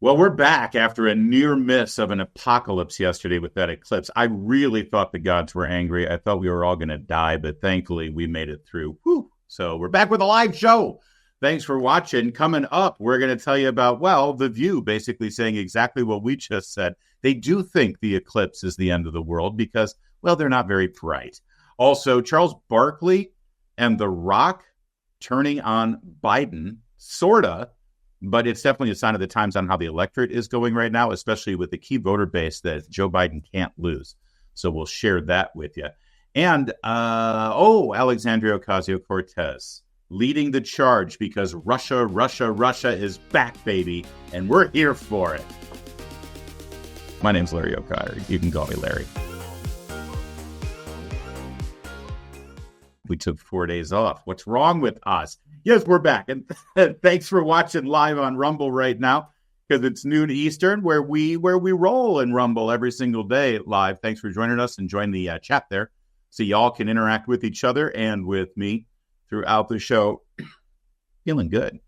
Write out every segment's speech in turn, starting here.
Well, we're back after a near miss of an apocalypse yesterday with that eclipse. I really thought the gods were angry. I thought we were all going to die, but thankfully we made it through. Whew. So we're back with a live show. Thanks for watching. Coming up, we're going to tell you about, well, The View basically saying exactly what we just said. They do think the eclipse is the end of the world because, well, they're not very bright. Also, Charles Barkley and The Rock turning on Biden, sorta. But it's definitely a sign of the times on how the electorate is going right now, especially with the key voter base that Joe Biden can't lose. So we'll share that with you. And, Alexandria Ocasio-Cortez leading the charge because Russia is back, baby. And we're here for it. My name's Larry O'Connor. You can call me Larry. We took 4 days off. What's wrong with us? Yes, we're back. And thanks for watching live on Rumble right now, because it's noon Eastern, where we roll in Rumble every single day live. Thanks for joining us and join the chat there so y'all can interact with each other and with me throughout the show. Feeling good.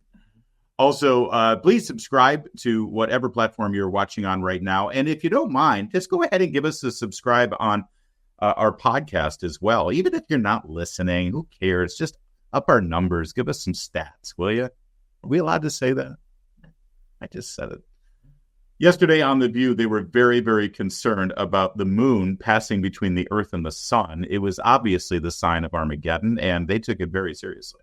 Also, please subscribe to whatever platform you're watching on right now. And if you don't mind, just go ahead and give us a subscribe on our podcast as well. Even if you're not listening, who cares? Just up our numbers. Give us some stats, will you? Are we allowed to say that? I just said it. Yesterday on The View, they were very, very concerned about the moon passing between the Earth and the sun. It was obviously the sign of Armageddon, and they took it very seriously.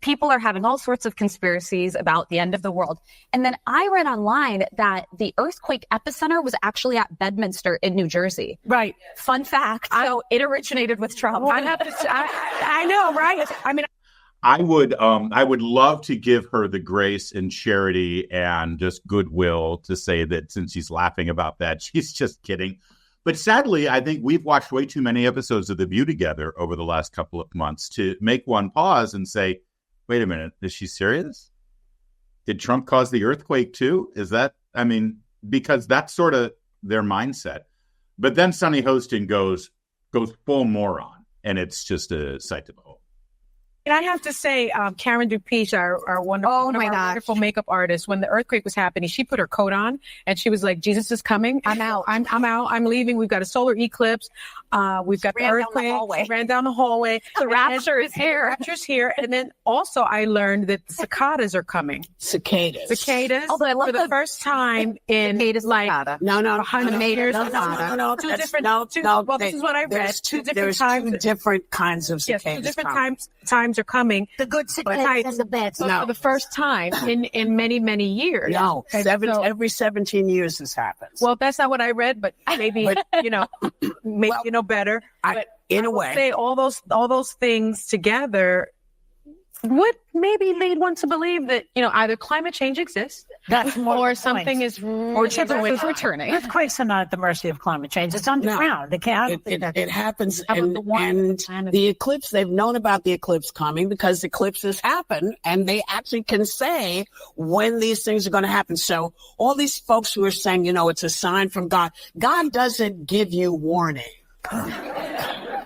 People are having all sorts of conspiracies about the end of the world. And then I read online that the earthquake epicenter was actually at Bedminster in New Jersey. Right. Fun fact. So it originated with Trump. I know, right? I mean, I would love to give her the grace and charity and just goodwill to say that since she's laughing about that, she's just kidding. But sadly, I think we've watched way too many episodes of The View together over the last couple of months to make one pause and say, wait a minute, is she serious? Did Trump cause the earthquake too? Because that's sort of their mindset. But then Sonny Hostin goes full moron, and it's just a sight to behold. and I have to say, Karen Dupiche, our wonderful makeup artist, when the earthquake was happening, she put her coat on and she was like, Jesus is coming. I'm out. I'm out. I'm leaving. We've got a solar eclipse. We've got the earthquake. Ran down the hallway. The rapture is here. Rapture's here. And then also I learned that the cicadas are coming. Cicadas. Although I love for the first time in like No. 100 years. No. Two different. Well, this is what I read. There's two different kinds of cicadas. Yes, two different times are coming. The good cicadas and the bad. So for the first time in many, many years. No, every 17 years this happens. Well, that's not what I read, but maybe you know better. But in I a will way, say all those things together would maybe lead one to believe that either climate change exists, or something is returning. Earthquakes are not at the mercy of climate change. It's underground. It happens, and the eclipse. They've known about the eclipse coming because eclipses happen, and they actually can say when these things are going to happen. So all these folks who are saying, it's a sign from God. God doesn't give you warning.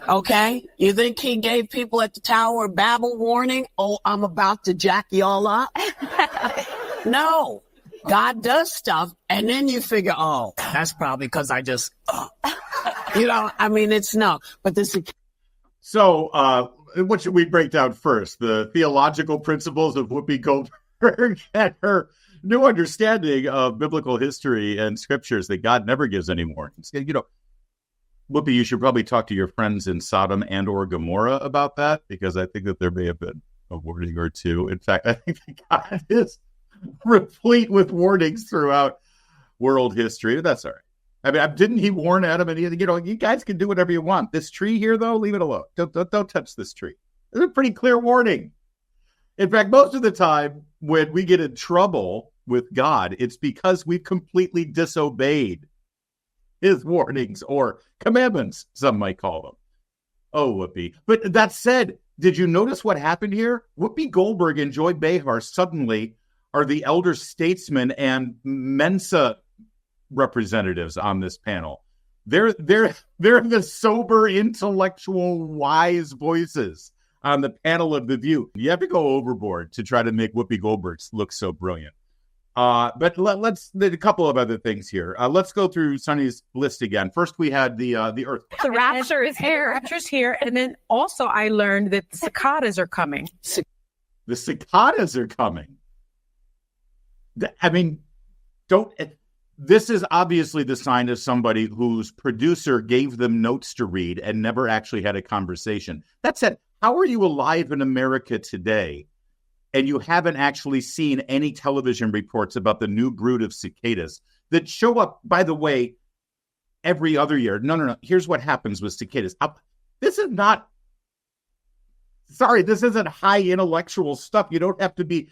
Okay? You think he gave people at the Tower of Babel warning? Oh, I'm about to jack y'all up? No. God does stuff, and then you figure, oh, that's probably because I just, it's no. But this is... So, what should we break down first? The theological principles of Whoopi Goldberg and her new understanding of biblical history and scriptures that God never gives any warnings. Whoopi, you should probably talk to your friends in Sodom and or Gomorrah about that, because I think that there may have been a warning or two. In fact, I think that God is replete with warnings throughout world history. But that's all right. Didn't he warn Adam and Eve? You guys can do whatever you want. This tree here, though, leave it alone. Don't touch this tree. There's a pretty clear warning. In fact, most of the time when we get in trouble with God, it's because we've completely disobeyed his warnings or commandments, some might call them. Oh, Whoopi. But that said, did you notice what happened here? Whoopi Goldberg and Joy Behar suddenly are the elder statesmen and Mensa representatives on this panel. They're the sober, intellectual, wise voices on the panel of The View. You have to go overboard to try to make Whoopi Goldberg look so brilliant. But let's there's a couple of other things here. Let's go through Sonny's list again. First, we had the earthquake. The rapture is here. The rapture's here. And then also I learned that the cicadas are coming. The cicadas are coming. I mean, this is obviously the sign of somebody whose producer gave them notes to read and never actually had a conversation. That said, how are you alive in America today and you haven't actually seen any television reports about the new brood of cicadas that show up, by the way, every other year? No. Here's what happens with cicadas. This isn't high intellectual stuff. You don't have to be,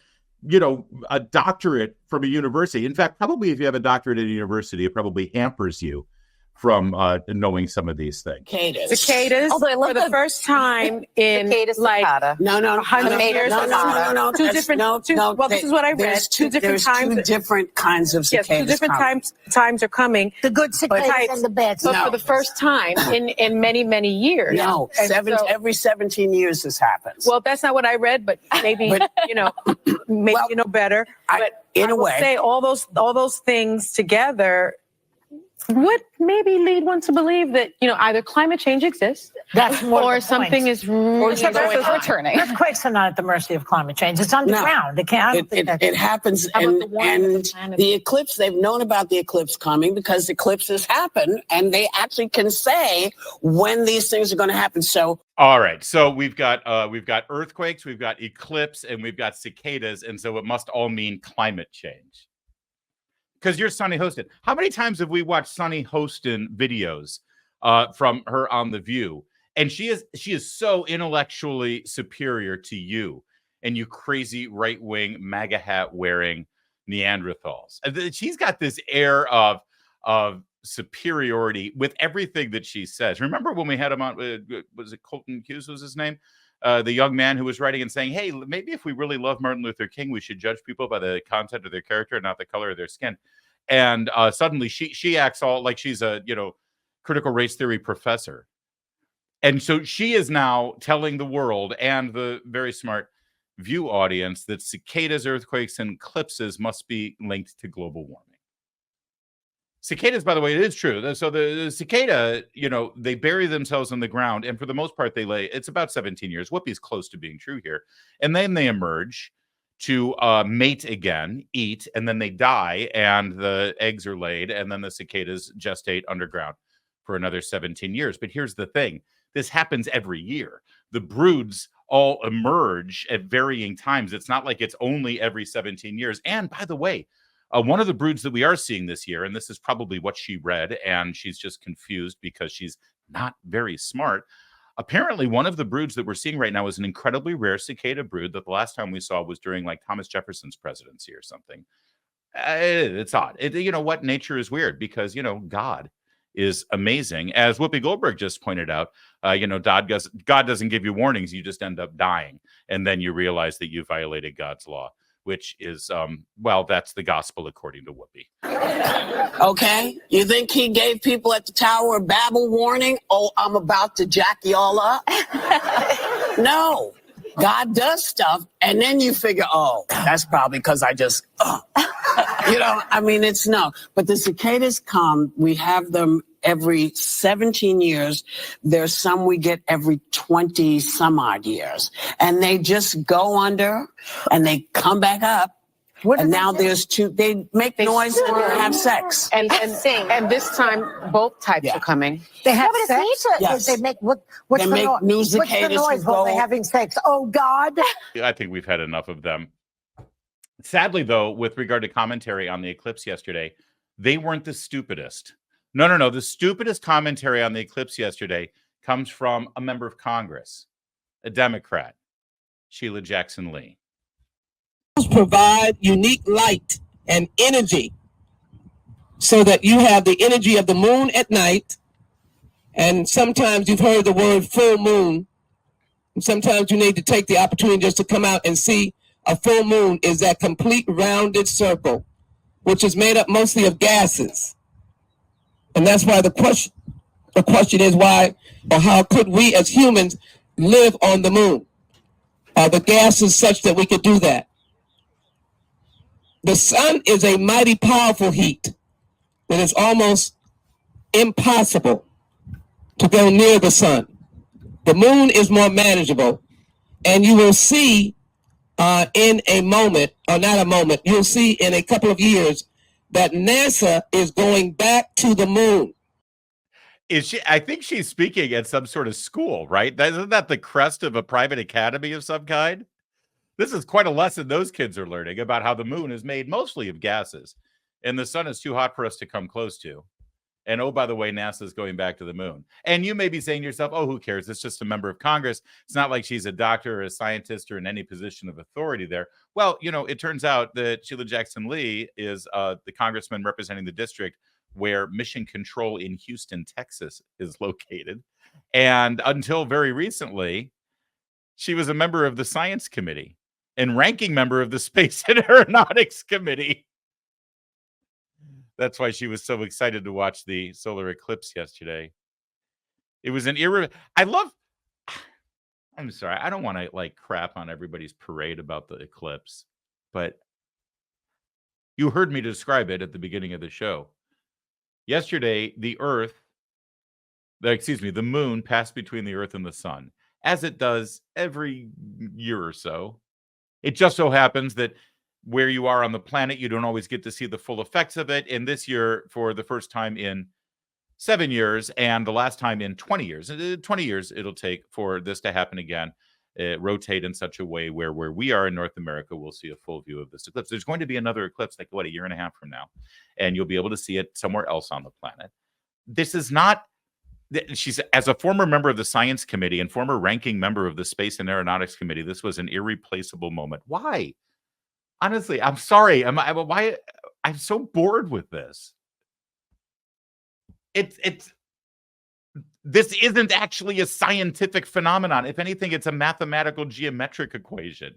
a doctorate from a university. In fact, probably if you have a doctorate at a university, it probably hampers you from knowing some of these things. Cicadas for the first time in like 100 years. No. Two different. Well, this is what I read. Two different kinds of cicadas. Yes, two different times are coming. The good cicadas and the bad cicadas. But for the first time in many, many years. No, every 17 years this happens. Well, that's not what I read, but maybe maybe you know better. But in a way, say all those things together would maybe lead one to believe that either climate change exists, or something is returning. Earthquakes are not at the mercy of climate change. It's underground. It happens, and the eclipse. They've known about the eclipse coming because eclipses happen, and they actually can say when these things are going to happen. So, all right. So we've got earthquakes, we've got eclipse, and we've got cicadas, and so it must all mean climate change. Because you're Sunny Hostin. How many times have we watched Sunny Hostin videos from her on The View? And she is so intellectually superior to you and you crazy right-wing MAGA hat wearing Neanderthals. She's got this air of superiority with everything that she says. Remember when we had him on, was it Colton Hughes was his name? The young man who was writing and saying, hey, maybe if we really love Martin Luther King, we should judge people by the content of their character and not the color of their skin. And suddenly she acts all like she's a, critical race theory professor. And so she is now telling the world and the very smart View audience that cicadas, earthquakes, and eclipses must be linked to global warming. Cicadas, by the way, it is true. So the cicada, they bury themselves in the ground, and for the most part, they lay. It's about 17 years. Whoopi's close to being true here. And then they emerge to mate again, eat, and then they die, and the eggs are laid, and then the cicadas gestate underground for another 17 years. But here's the thing. This happens every year. The broods all emerge at varying times. It's not like it's only every 17 years. And by the way, one of the broods that we are seeing this year, and this is probably what she read, and she's just confused because she's not very smart. Apparently, one of the broods that we're seeing right now is an incredibly rare cicada brood that the last time we saw was during like Thomas Jefferson's presidency or something. It's odd. You know what? Nature is weird because, God is amazing. As Whoopi Goldberg just pointed out, God doesn't give you warnings. You just end up dying. And then you realize that you violated God's law, which is, that's the gospel according to Whoopi. Okay. You think he gave people at the Tower of Babel warning? Oh, I'm about to jack y'all up. No. God does stuff, and then you figure, oh, that's probably because I just, it's no. But the cicadas come, we have them every 17 years. There's some we get every 20 some odd years. And they just go under, and they come back up. And now there's two, they make noise and have sex. And sing. And this time, both types are coming. They have sex? Yes. They make, what's they the make noise? new What's the cicadas noise when they're having sex? Oh, God. I think we've had enough of them. Sadly, though, with regard to commentary on the eclipse yesterday, they weren't the stupidest. No. The stupidest commentary on the eclipse yesterday comes from a member of Congress, a Democrat, Sheila Jackson Lee. Provide unique light and energy so that you have the energy of the moon at night. And sometimes you've heard the word full moon. And sometimes you need to take the opportunity just to come out and see a full moon is that complete rounded circle, which is made up mostly of gases. And that's why the question is why or how could we as humans live on the moon? Are the gases such that we could do that? The sun is a mighty powerful heat that is almost impossible to go near the sun. The moon is more manageable, and you will see in a moment, or not a moment, you'll see in a couple of years that NASA is going back to the moon. Is she? I think she's speaking at some sort of school, right? Isn't that the crest of a private academy of some kind? This is quite a lesson those kids are learning about how the moon is made mostly of gases, and the sun is too hot for us to come close to. And oh, by the way, NASA is going back to the moon. And you may be saying to yourself, oh, who cares? It's just a member of Congress. It's not like she's a doctor or a scientist or in any position of authority there. Well, you know, it turns out that Sheila Jackson Lee is the congressman representing the district where Mission Control in Houston, Texas is located. And until very recently, she was a member of the Science Committee and ranking member of the Space and Aeronautics Committee. That's why she was so excited to watch the solar eclipse yesterday. It was an I'm sorry, I don't want to like crap on everybody's parade about the eclipse, but you heard me describe it at the beginning of the show. Yesterday, the moon passed between the Earth and the sun, as it does every year or so. It just so happens that where you are on the planet, you don't always get to see the full effects of it. And this year, for the first time in 7 years, and the last time in 20 years, 20 years it'll take for this to happen again, rotate in such a way where we are in North America, we'll see a full view of this eclipse. There's going to be another eclipse, like a year and a half from now, and you'll be able to see it somewhere else on the planet. This is not, she's, as a former member of the Science Committee and former ranking member of the Space and Aeronautics Committee, this was an irreplaceable moment. Why? Honestly, I'm sorry. Why? I'm so bored with this. This isn't actually a scientific phenomenon. If anything, it's a mathematical geometric equation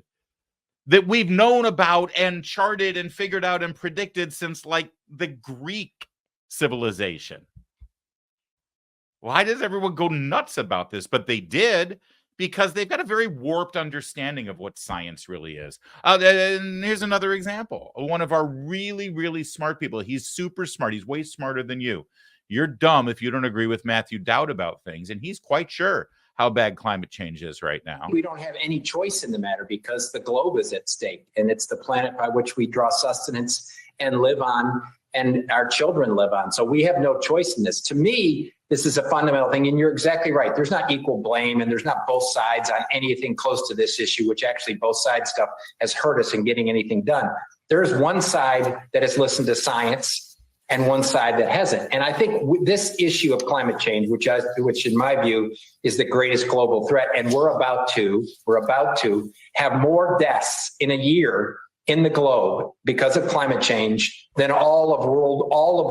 that we've known about and charted and figured out and predicted since like the Greek civilization. Why does everyone go nuts about this? But they did, because they've got a very warped understanding of what science really is. And here's another example. One of our really, really smart people. He's super smart. He's way smarter than you. You're dumb if you don't agree with Matthew Dowd about things. And he's quite sure how bad climate change is right now. We don't have any choice in the matter because the globe is at stake. And it's the planet by which we draw sustenance and live on, and our children live on. So we have no choice in this. To me, this is a fundamental thing, and you're exactly right. There's not equal blame, and there's not both sides on anything close to this issue, which actually both sides stuff has hurt us in getting anything done. There's one side that has listened to science and one side that hasn't. And I think this issue of climate change, which in my view is the greatest global threat, and we're about to have more deaths in a year in the globe because of climate change than all of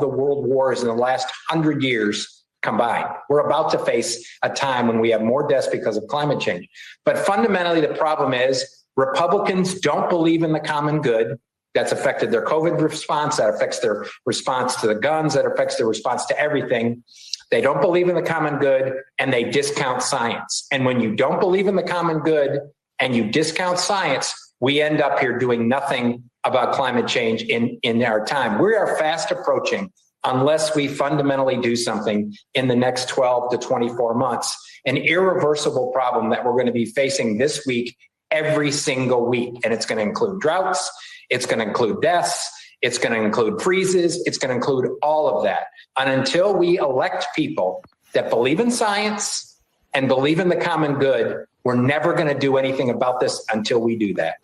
the world wars in the last 100 years combined. We're about to face a time when we have more deaths because of climate change. But fundamentally, the problem is Republicans don't believe in the common good. That's affected their COVID response. That affects their response to the guns. That affects their response to everything. They don't believe in the common good, and they discount science. And when you don't believe in the common good and you discount science, we end up here doing nothing about climate change in our time. We are fast approaching, unless we fundamentally do something in the next 12 to 24 months, an irreversible problem that we're going to be facing this week, every single week. And it's going to include droughts. It's going to include deaths. It's going to include freezes. It's going to include all of that. And until we elect people that believe in science and believe in the common good, we're never going to do anything about this until we do that.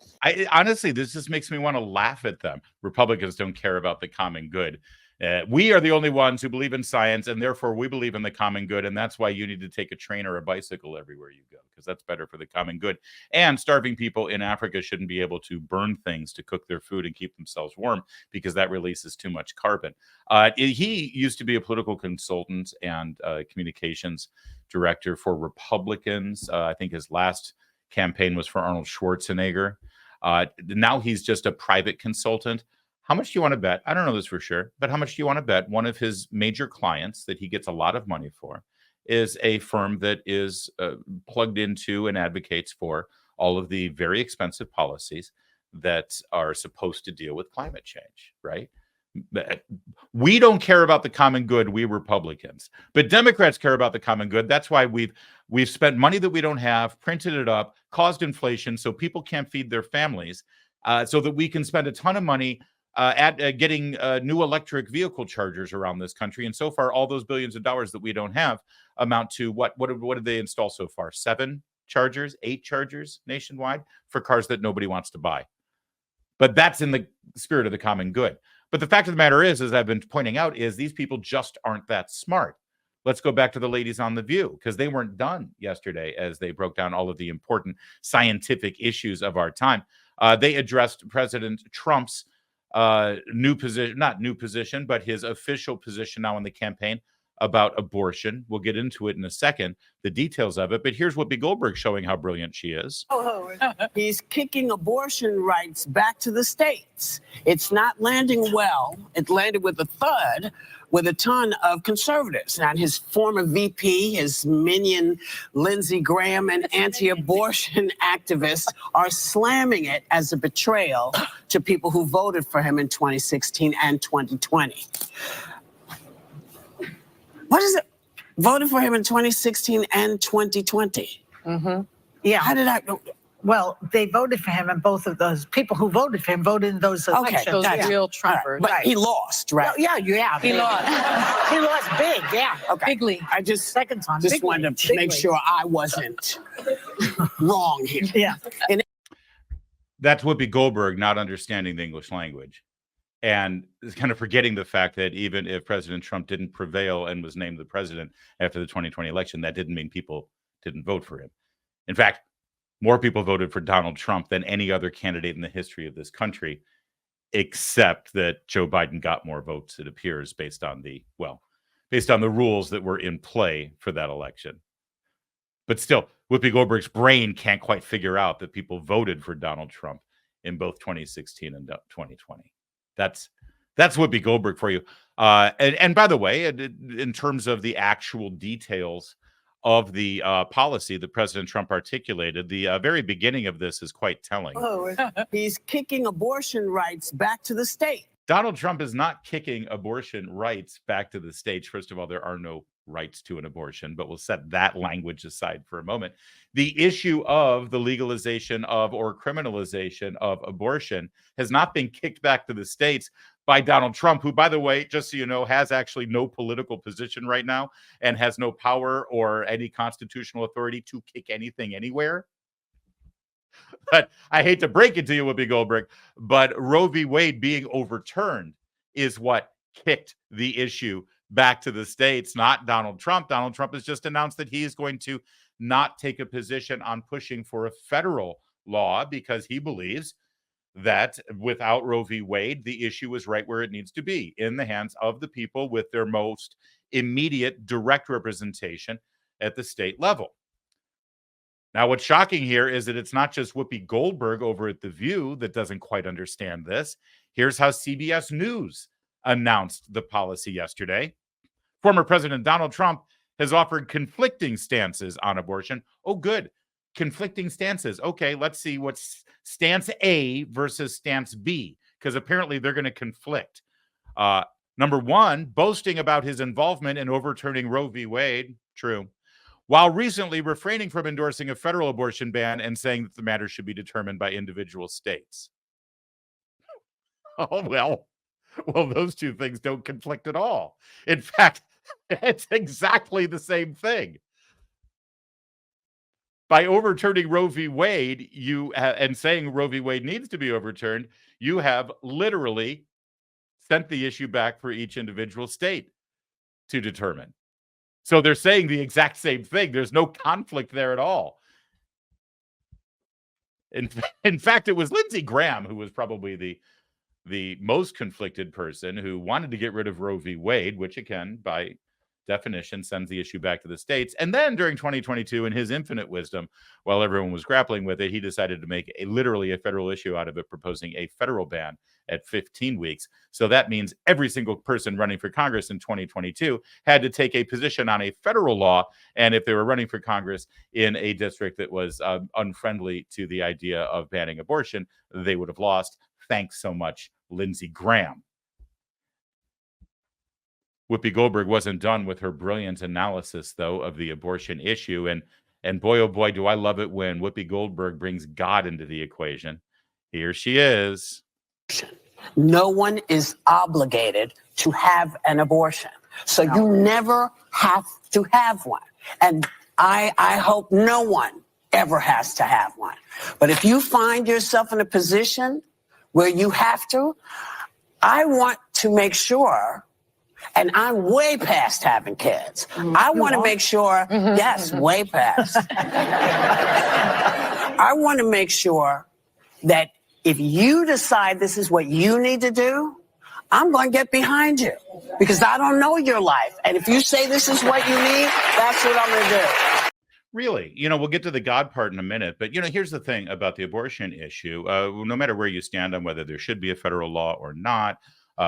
Honestly, this just makes me want to laugh at them. Republicans don't care about the common good. We are the only ones who believe in science, and therefore we believe in the common good. And that's why you need to take a train or a bicycle everywhere you go, because that's better for the common good. And starving people in Africa shouldn't be able to burn things to cook their food and keep themselves warm, because that releases too much carbon. He used to be a political consultant and communications director for Republicans. I think his last campaign was for Arnold Schwarzenegger. Now he's just a private consultant. How much do you want to bet? I don't know this for sure, but how much do you want to bet one of his major clients that he gets a lot of money for is a firm that is plugged into and advocates for all of the very expensive policies that are supposed to deal with climate change, right? We don't care about the common good, we Republicans, but Democrats care about the common good. That's why we've spent money that we don't have, printed it up, caused inflation so people can't feed their families, so that we can spend a ton of money at getting new electric vehicle chargers around this country. And so far, all those billions of dollars that we don't have amount to what did they install so far? 8 chargers nationwide for cars that nobody wants to buy. But that's in the spirit of the common good. But the fact of the matter is, as I've been pointing out, is these people just aren't that smart. Let's go back to the ladies on The View, because they weren't done yesterday as they broke down all of the important scientific issues of our time. They addressed President Trump's new position, not new position, but his official position now in the campaign about abortion. We'll get into it in a second, the details of it. But here's Whoopi Goldberg showing how brilliant she is. He's kicking abortion rights back to the states. It's not landing well. It landed with a thud with a ton of conservatives. Now, his former VP, his minion, Lindsey Graham, and anti-abortion activists are slamming it as a betrayal to people who voted for him in 2016 and 2020. What is it? Voted for him in 2016 and 2020. Mm-hmm. Yeah. How did I? Well, they voted for him, and both of those people who voted for him voted in those elections. Those gotcha. real Trumpers. But he lost, right? Well, yeah. He lost. He lost big, yeah. Okay. Bigly. I just Second time. wanted to make sure I wasn't wrong here. Yeah. That's Whoopi Goldberg not understanding the English language and kind of forgetting the fact that even if President Trump didn't prevail and was named the president after the 2020 election, that didn't mean people didn't vote for him. In fact, more people voted for Donald Trump than any other candidate in the history of this country, except that Joe Biden got more votes, it appears, based on the rules that were in play for that election. But still, Whoopi Goldberg's brain can't quite figure out that people voted for Donald Trump in both 2016 and 2020. That's Whoopi Goldberg for you. And by the way, in terms of the actual details of the policy that President Trump articulated, the very beginning of this is quite telling. He's kicking abortion rights back to the state. Donald Trump is not kicking abortion rights back to the states. First of all, there are no rights to an abortion, but we'll set that language aside for a moment. The issue of the legalization of or criminalization of abortion has not been kicked back to the states by Donald Trump, who, by the way, just so you know, has actually no political position right now and has no power or any constitutional authority to kick anything anywhere. But I hate to break it to you, Whoopi Goldberg, but Roe v. Wade being overturned is what kicked the issue back to the states, not Donald Trump. Donald Trump has just announced that he is going to not take a position on pushing for a federal law because he believes that without Roe v. Wade, the issue is right where it needs to be, in the hands of the people with their most immediate direct representation at the state level. Now, what's shocking here is that it's not just Whoopi Goldberg over at The View that doesn't quite understand this. Here's how CBS News announced the policy yesterday. Former President Donald Trump has offered conflicting stances on abortion. Oh, good. Conflicting stances. Okay, let's see what's stance A versus stance B, because apparently they're going to conflict. Number one, boasting about his involvement in overturning Roe v. Wade. True. While recently refraining from endorsing a federal abortion ban and saying that the matter should be determined by individual states. Oh, well, those two things don't conflict at all. In fact, it's exactly the same thing. By overturning Roe v. Wade, and saying Roe v. Wade needs to be overturned, you have literally sent the issue back for each individual state to determine. So they're saying the exact same thing. There's no conflict there at all. In fact, it was Lindsey Graham who was probably the most conflicted person, who wanted to get rid of Roe v. Wade, which again, by definition, sends the issue back to the states. And then during 2022, in his infinite wisdom, while everyone was grappling with it, he decided to make literally a federal issue out of it, proposing a federal ban at 15 weeks. So that means every single person running for Congress in 2022 had to take a position on a federal law. And if they were running for Congress in a district that was unfriendly to the idea of banning abortion, they would have lost. Thanks so much, Lindsey Graham. Whoopi Goldberg wasn't done with her brilliant analysis, though, of the abortion issue. And boy, oh boy, do I love it when Whoopi Goldberg brings God into the equation. Here she is. No one is obligated to have an abortion. So you never have to have one. And I hope no one ever has to have one. But if you find yourself in a position where you have to, I want to make sure, and I'm way past having kids. I want to make sure, yes, way past. I want to make sure that if you decide this is what you need to do, I'm going to get behind you because I don't know your life. And if you say this is what you need, that's what I'm going to do. Really, we'll get to the God part in a minute, but here's the thing about the abortion issue. No matter where you stand on whether there should be a federal law or not,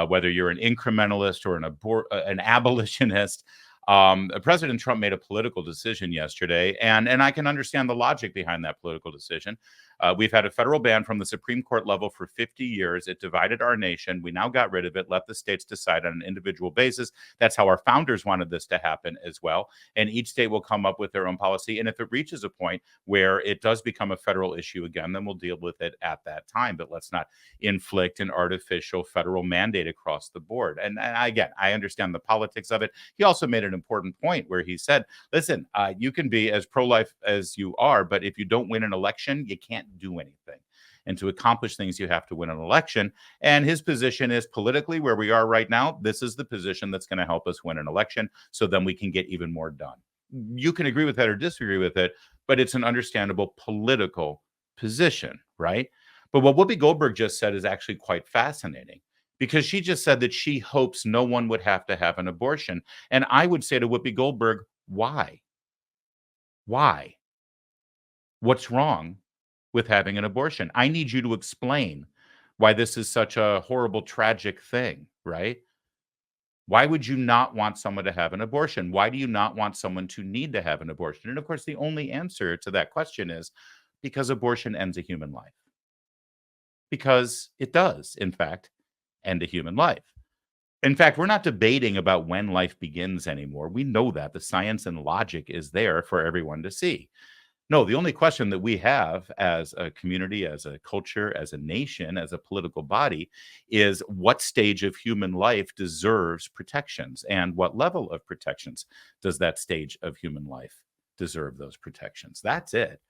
whether you're an incrementalist or an abolitionist, President Trump made a political decision yesterday, and I can understand the logic behind that political decision. We've had a federal ban from the Supreme Court level for 50 years. It divided our nation. We now got rid of it, let the states decide on an individual basis. That's how our founders wanted this to happen as well. And each state will come up with their own policy. And if it reaches a point where it does become a federal issue again, then we'll deal with it at that time. But let's not inflict an artificial federal mandate across the board. And again, I understand the politics of it. He also made an important point where he said, listen, you can be as pro-life as you are, but if you don't win an election, you can't do anything. And to accomplish things, you have to win an election. And his position is politically where we are right now. This is the position that's going to help us win an election. So then we can get even more done. You can agree with that or disagree with it, but it's an understandable political position, right? But what Whoopi Goldberg just said is actually quite fascinating because she just said that she hopes no one would have to have an abortion. And I would say to Whoopi Goldberg, why? Why? What's wrong with having an abortion? I need you to explain why this is such a horrible, tragic thing, right? Why would you not want someone to have an abortion? Why do you not want someone to need to have an abortion? And of course, the only answer to that question is because abortion ends a human life. Because it does, in fact, end a human life. In fact, we're not debating about when life begins anymore. We know that. The science and logic is there for everyone to see. No, the only question that we have as a community, as a culture, as a nation, as a political body is what stage of human life deserves protections and what level of protections does that stage of human life deserve those protections? That's it.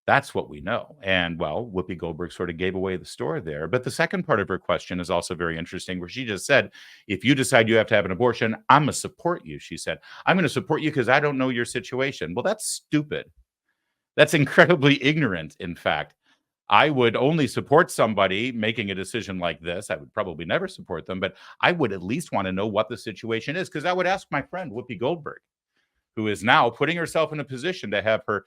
That's what we know. And well, Whoopi Goldberg sort of gave away the store there. But the second part of her question is also very interesting, where she just said, if you decide you have to have an abortion, I'm going to support you. She said, I'm going to support you because I don't know your situation. Well, that's stupid. That's incredibly ignorant, in fact. I would only support somebody making a decision like this. I would probably never support them, but I would at least want to know what the situation is, because I would ask my friend Whoopi Goldberg, who is now putting herself in a position to have her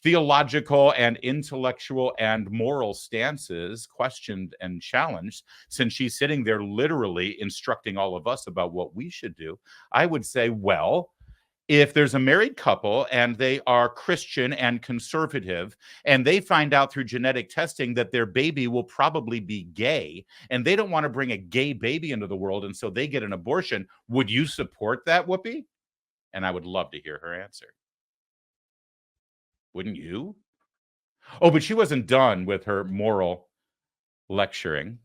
theological and intellectual and moral stances questioned and challenged, since she's sitting there literally instructing all of us about what we should do. I would say, well, if there's a married couple and they are Christian and conservative, and they find out through genetic testing that their baby will probably be gay, and they don't want to bring a gay baby into the world, and so they get an abortion, would you support that, Whoopi? And I would love to hear her answer. Wouldn't you? Oh, but she wasn't done with her moral lecturing.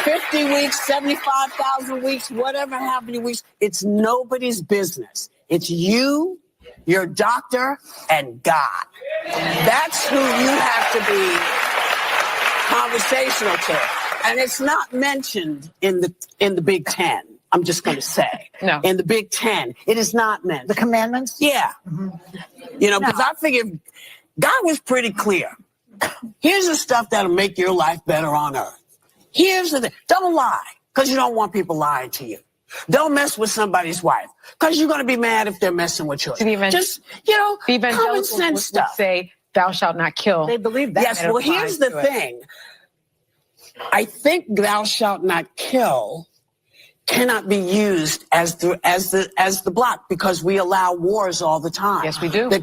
50 weeks, 75,000 weeks, whatever, how many weeks, it's nobody's business. It's you, your doctor, and God. That's who you have to be conversational to. And it's not mentioned in the Big Ten. I'm just going to say. No. In the Big Ten, it is not mentioned. The commandments? Yeah. Mm-hmm. Because I figured God was pretty clear. Here's the stuff that'll make your life better on earth. Here's the thing. Don't lie, because you don't want people lying to you. Don't mess with somebody's wife, because you're going to be mad if they're messing with yours. Just, common sense stuff. Say, thou shalt not kill. They believe that. Yes, well, here's the thing. I think thou shalt not kill cannot be used as the block, because we allow wars all the time. Yes, we do. The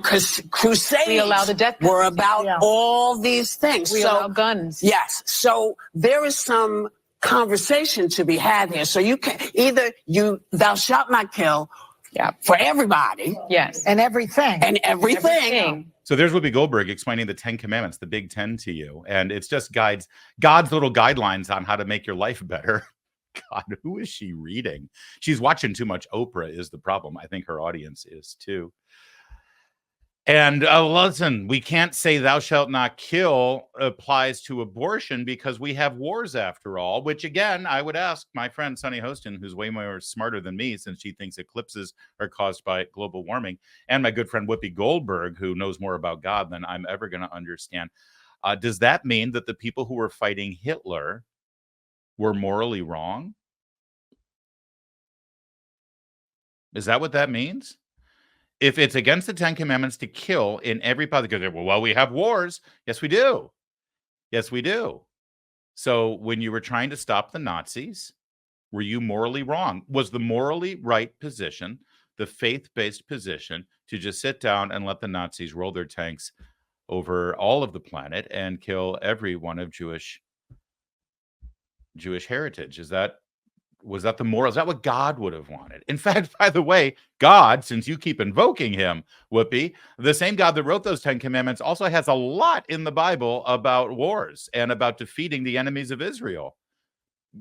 Crusades We allow the death were penalty. about all these things. We allow guns. Yes. So there is some conversation to be had here. So you can either thou shalt not kill for everybody. Yes. And everything. And everything. So there's Whoopi Goldberg explaining the 10 Commandments, the Big 10 to you. And it's just God's little guidelines on how to make your life better. God, who is she reading? She's watching too much Oprah is the problem. I think her audience is too. And listen, we can't say thou shalt not kill applies to abortion because we have wars after all, which again, I would ask my friend Sunny Hostin, who's way more smarter than me since she thinks eclipses are caused by global warming, and my good friend Whoopi Goldberg, who knows more about God than I'm ever going to understand. Does that mean that the people who were fighting Hitler were morally wrong? Is that what that means? If it's against the 10 Commandments to kill in every part, because well, we have wars. Yes, we do. Yes, we do. So when you were trying to stop the Nazis, were you morally wrong? Was the morally right position, the faith-based position, to just sit down and let the Nazis roll their tanks over all of the planet and kill everyone of Jewish heritage? Was that the moral? Is that what God would have wanted? In fact, by the way, God, since you keep invoking him, Whoopi, the same God that wrote those 10 Commandments also has a lot in the Bible about wars and about defeating the enemies of Israel.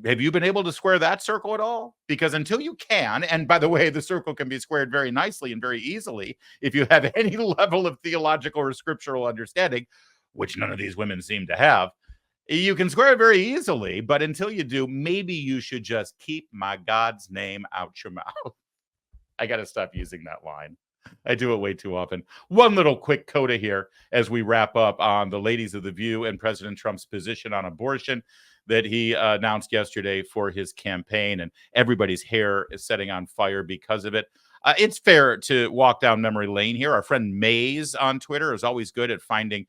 Have you been able to square that circle at all? Because until you can, and by the way, the circle can be squared very nicely and very easily if you have any level of theological or scriptural understanding, which none of these women seem to have. You can square it very easily, but until you do, maybe you should just keep my God's name out your mouth. I got to stop using that line. I do it way too often. One little quick coda here as we wrap up on the ladies of The View and President Trump's position on abortion that he announced yesterday for his campaign, and everybody's hair is setting on fire because of it. It's fair to walk down memory lane here. Our friend Maze on Twitter is always good at finding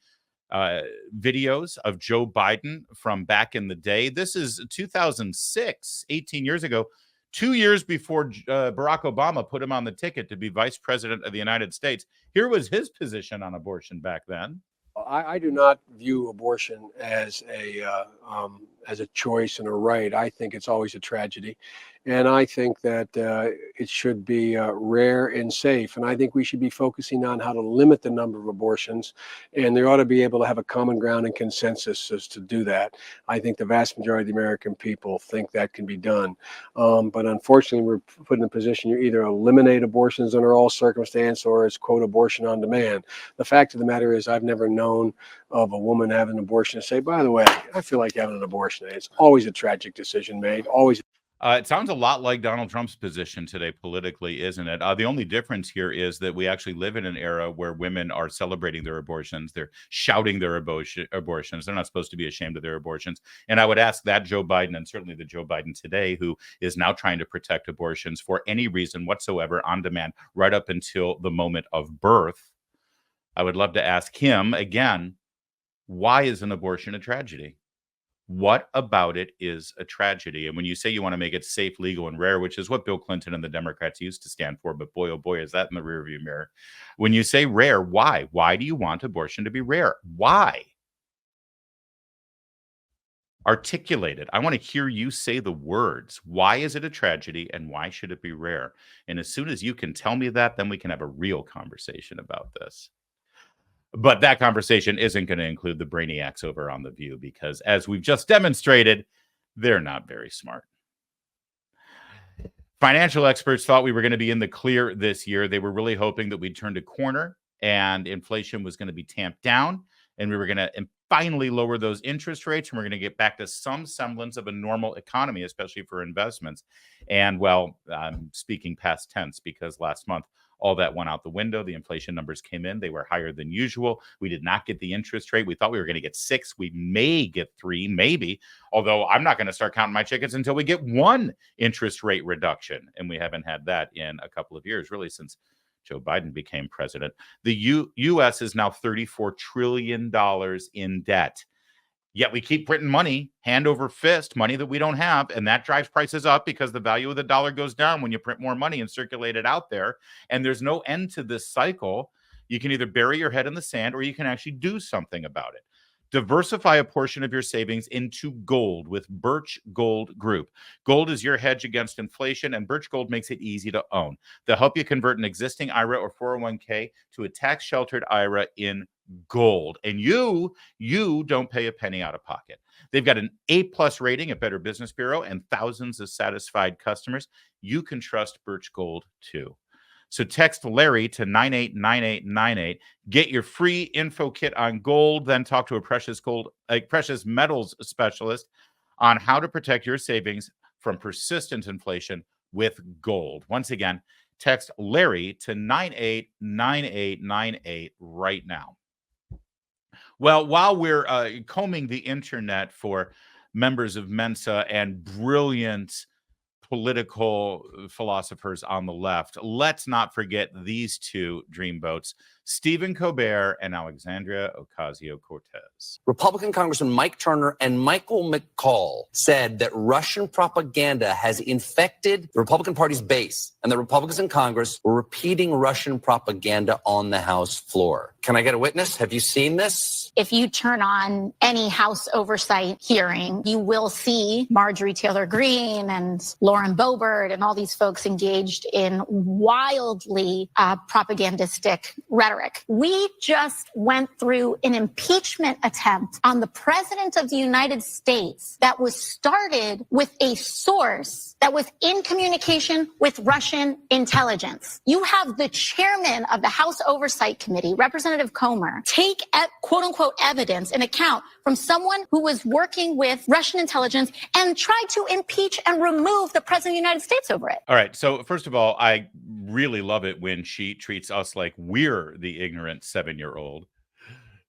videos of Joe Biden from back in the day. This is 2006, 18 years ago, 2 years before Barack Obama put him on the ticket to be vice president of the United States. Here was his position on abortion back then. I do not view abortion as a choice and a right. I think it's always a tragedy. And I think that it should be rare and safe. And I think we should be focusing on how to limit the number of abortions. And they ought to be able to have a common ground and consensus as to do that. I think the vast majority of the American people think that can be done. But unfortunately, we're put in a position you either eliminate abortions under all circumstance or it's, quote, abortion on demand. The fact of the matter is I've never known of a woman having an abortion and say, by the way, I feel like having an abortion. It's always a tragic decision made, always. It sounds a lot like Donald Trump's position today politically, isn't it? The only difference here is that we actually live in an era where women are celebrating their abortions. They're shouting their abortions. They're not supposed to be ashamed of their abortions. And I would ask that Joe Biden, and certainly the Joe Biden today, who is now trying to protect abortions for any reason whatsoever on demand, right up until the moment of birth. I would love to ask him again, why is an abortion a tragedy? What about it is a tragedy? And when you say you want to make it safe, legal, and rare, which is what Bill Clinton and the Democrats used to stand for, but boy, oh boy, is that in the rearview mirror. When you say rare, why? Why do you want abortion to be rare? Why? Articulate it. I want to hear you say the words. Why is it a tragedy and why should it be rare? And as soon as you can tell me that, then we can have a real conversation about this. But that conversation isn't going to include the brainiacs over on The View because, as we've just demonstrated, they're not very smart. Financial experts thought we were going to be in the clear this year. They were really hoping that we'd turned a corner and inflation was going to be tamped down and we were going to finally lower those interest rates and we're going to get back to some semblance of a normal economy, especially for investments. And, well, I'm speaking past tense because last month, all that went out the window. The inflation numbers came in. They were higher than usual. We did not get the interest rate. We thought we were going to get 6. We may get 3, maybe. Although I'm not going to start counting my chickens until we get 1 interest rate reduction. And we haven't had that in a couple of years, really, since Joe Biden became president. The U.S. is now $34 trillion in debt. Yet we keep printing money, hand over fist, money that we don't have, and that drives prices up because the value of the dollar goes down when you print more money and circulate it out there. And there's no end to this cycle. You can either bury your head in the sand or you can actually do something about it. Diversify a portion of your savings into gold with Birch Gold Group. Gold is your hedge against inflation, and Birch Gold makes it easy to own. They'll help you convert an existing IRA or 401k to a tax-sheltered IRA in gold. And you don't pay a penny out of pocket. They've got an A+ rating at Better Business Bureau and thousands of satisfied customers. You can trust Birch Gold too. So text Larry to 989898. Get your free info kit on gold. Then talk to a precious metals specialist on how to protect your savings from persistent inflation with gold. Once again, text Larry to 989898 right now. Well, while we're combing the internet for members of Mensa and brilliant political philosophers on the left, let's not forget these two dreamboats, Stephen Colbert and Alexandria Ocasio-Cortez. Republican Congressman Mike Turner and Michael McCall said that Russian propaganda has infected the Republican Party's base, and the Republicans in Congress were repeating Russian propaganda on the House floor. Can I get a witness? Have you seen this? If you turn on any House oversight hearing, you will see Marjorie Taylor Greene and Lauren Boebert and all these folks engaged in wildly propagandistic rhetoric. We just went through an impeachment attempt on the president of the United States that was started with a source that was in communication with Russian intelligence. You have the chairman of the House Oversight Committee, Representative Comer, take quote unquote evidence, an account from someone who was working with Russian intelligence and try to impeach and remove the president of the United States over it. All right. So first of all, I really love it when she treats us like we're the ignorant 7-year-old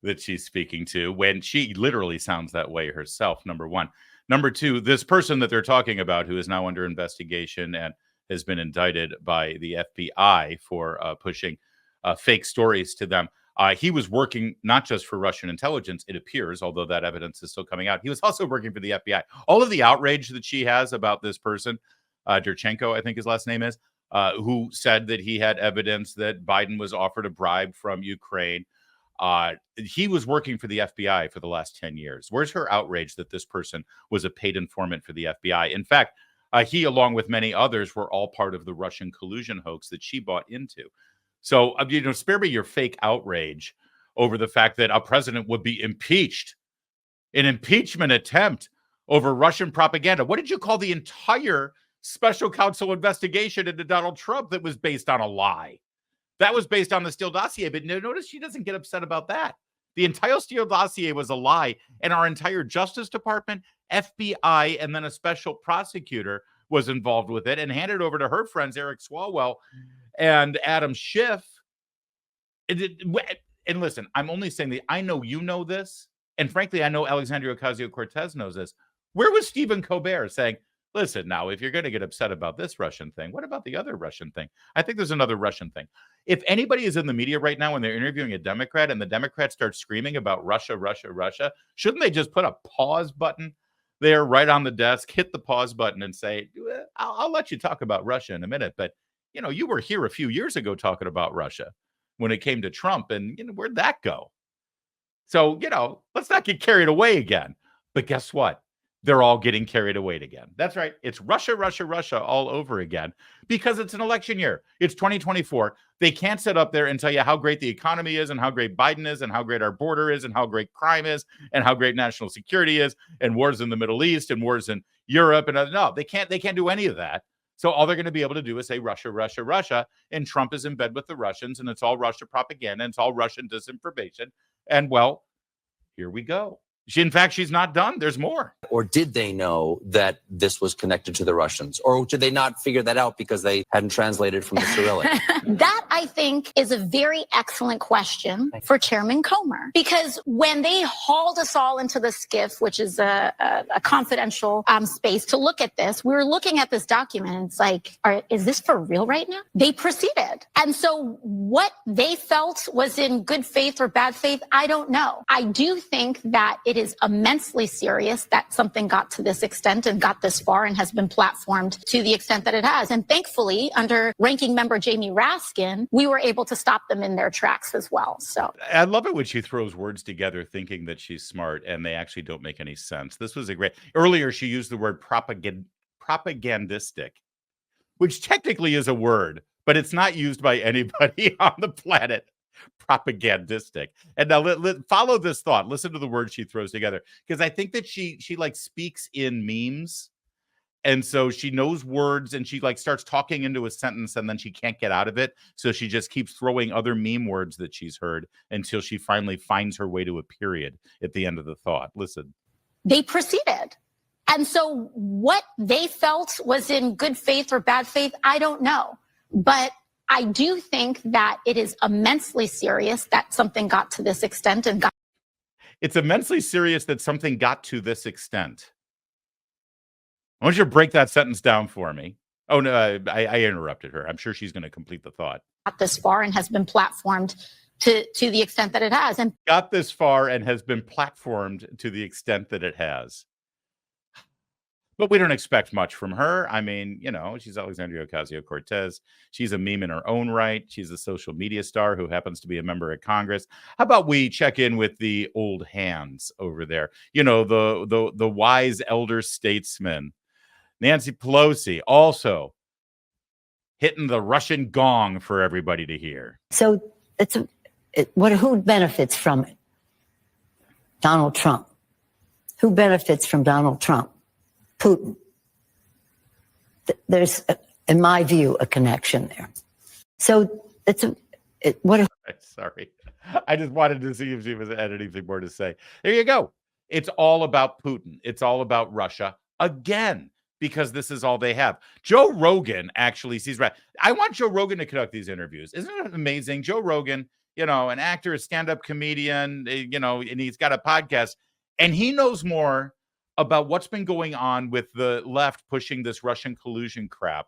that she's speaking to, when she literally sounds that way herself, number one. Number two, this person that they're talking about, who is now under investigation and has been indicted by the FBI for pushing fake stories to them. He was working not just for Russian intelligence, it appears, although that evidence is still coming out. He was also working for the FBI. All of the outrage that she has about this person, Durchenko, I think his last name is, who said that he had evidence that Biden was offered a bribe from Ukraine. He was working for the FBI for the last 10 years. Where's her outrage that this person was a paid informant for the FBI? In fact, he, along with many others, were all part of the Russian collusion hoax that she bought into. So, spare me your fake outrage over the fact that a president would be impeached, an impeachment attempt over Russian propaganda. What did you call the entire special counsel investigation into Donald Trump that was based on a lie? That was based on the Steele dossier, but notice she doesn't get upset about that. The entire Steele dossier was a lie, and our entire Justice Department, FBI, and then a special prosecutor was involved with it and handed over to her friends, Eric Swalwell and Adam Schiff. And listen, I'm only saying that I know you know this, and frankly, I know Alexandria Ocasio-Cortez knows this. Where was Stephen Colbert saying, listen, now, if you're going to get upset about this Russian thing, what about the other Russian thing? I think there's another Russian thing. If anybody is in the media right now when they're interviewing a Democrat and the Democrat starts screaming about Russia, Russia, Russia, shouldn't they just put a pause button there right on the desk, hit the pause button and say, I'll let you talk about Russia in a minute, but you were here a few years ago talking about Russia when it came to Trump, and where'd that go? So, let's not get carried away again. But guess what? They're all getting carried away again. That's right. It's Russia, Russia, Russia all over again because it's an election year. It's 2024. They can't sit up there and tell you how great the economy is and how great Biden is and how great our border is and how great crime is and how great national security is and wars in the Middle East and wars in Europe. And no, they can't do any of that. So all they're going to be able to do is say Russia, Russia, Russia, and Trump is in bed with the Russians, and it's all Russia propaganda, and it's all Russian disinformation. And well, here we go. In fact, she's not done. There's more. Or did they know that this was connected to the Russians? Or did they not figure that out because they hadn't translated from the Cyrillic? That, I think, is a very excellent question for Chairman Comer. Because when they hauled us all into the SCIF, which is a confidential space to look at this, we were looking at this document and it's like, is this for real right now? They proceeded. And so what they felt was in good faith or bad faith, I don't know. I do think that it is immensely serious that something got to this extent and got this far and has been platformed to the extent that it has. And thankfully, under Ranking Member Jamie Raskin, we were able to stop them in their tracks as well. So I love it when she throws words together thinking that she's smart and they actually don't make any sense. This was a great, earlier she used the word propagandistic, which technically is a word, but it's not used by anybody on the planet. Propagandistic. And now follow this thought. Listen to the words she throws together, because I think that she like speaks in memes. And so she knows words and she like starts talking into a sentence and then she can't get out of it. So she just keeps throwing other meme words that she's heard until she finally finds her way to a period at the end of the thought. Listen. They proceeded. And so what they felt was in good faith or bad faith, I don't know. But I do think that it is immensely serious that something got to this extent and got. It's immensely serious that something got to this extent. I want you to break that sentence down for me. Oh, no, I interrupted her. I'm sure she's going to complete the thought. Got this far and has been platformed to the extent that it has. And got this far and has been platformed to the extent that it has. But we don't expect much from her. I mean, you know, she's Alexandria Ocasio-Cortez. She's a meme in her own right. She's a social media star who happens to be a member of Congress. How about we check in with the old hands over there? You know, the wise elder statesman. Nancy Pelosi also hitting the Russian gong for everybody to hear. So who benefits from it? Donald Trump. Who benefits from Donald Trump? Putin. There's, in my view, a connection there. So Sorry. I just wanted to see if she had anything more to say. There you go. It's all about Putin. It's all about Russia again, because this is all they have. Joe Rogan actually sees right. I want Joe Rogan to conduct these interviews. Isn't it amazing? Joe Rogan, you know, an actor, a stand-up comedian, you know, and he's got a podcast, and he knows more about what's been going on with the left pushing this Russian collusion crap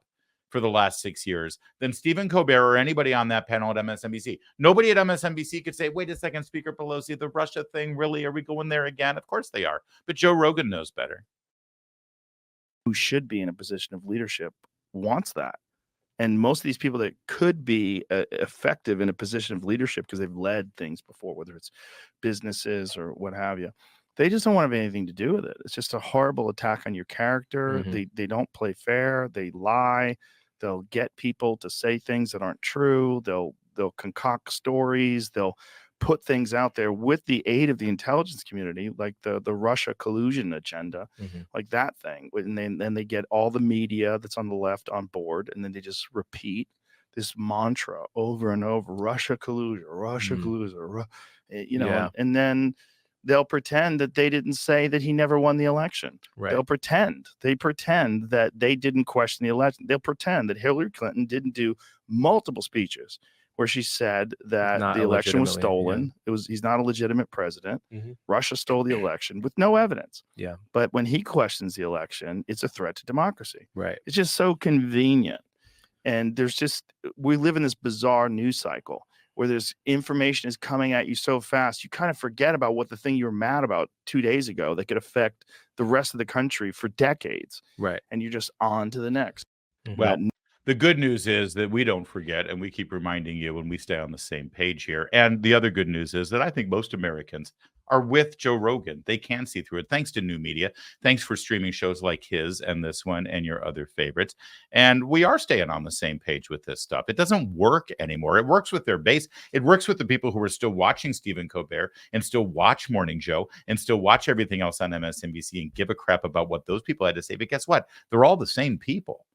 for the last 6 years than Stephen Colbert or anybody on that panel at MSNBC. Nobody at MSNBC could say, wait a second, Speaker Pelosi, the Russia thing, really? Are we going there again? Of course they are. But Joe Rogan knows better. Who should be in a position of leadership wants that. And most of these people that could be effective in a position of leadership because they've led things before, whether it's businesses or what have you, they just don't want to have anything to do with it. It's just a horrible attack on your character. Mm-hmm. They don't play fair. They lie. They'll get people to say things that aren't true. They'll concoct stories. They'll put things out there with the aid of the intelligence community, like the Russia collusion agenda, like that thing. And then they get all the media that's on the left on board, and then they just repeat this mantra over and over: Russia collusion, Russia collusion, you know, yeah. And then they'll pretend that they didn't say that he never won the election. Right. They pretend that they didn't question the election. They'll pretend that Hillary Clinton didn't do multiple speeches where she said that the election was stolen. Yeah. He's not a legitimate president. Russia stole the election with no evidence. Yeah. But when he questions the election, it's a threat to democracy. Right. It's just so convenient. And we live in this bizarre news cycle where there's information is coming at you so fast, you kind of forget about what the thing you were mad about 2 days ago that could affect the rest of the country for decades. Right. And you're just on to the next. Well, the good news is that we don't forget, and we keep reminding you when we stay on the same page here. And the other good news is that I think most Americans are with Joe Rogan. They can see through it. Thanks to new media. Thanks for streaming shows like his and this one and your other favorites. And we are staying on the same page with this stuff. It doesn't work anymore. It works with their base. It works with the people who are still watching Stephen Colbert and still watch Morning Joe and still watch everything else on MSNBC and give a crap about what those people had to say. But guess what? They're all the same people.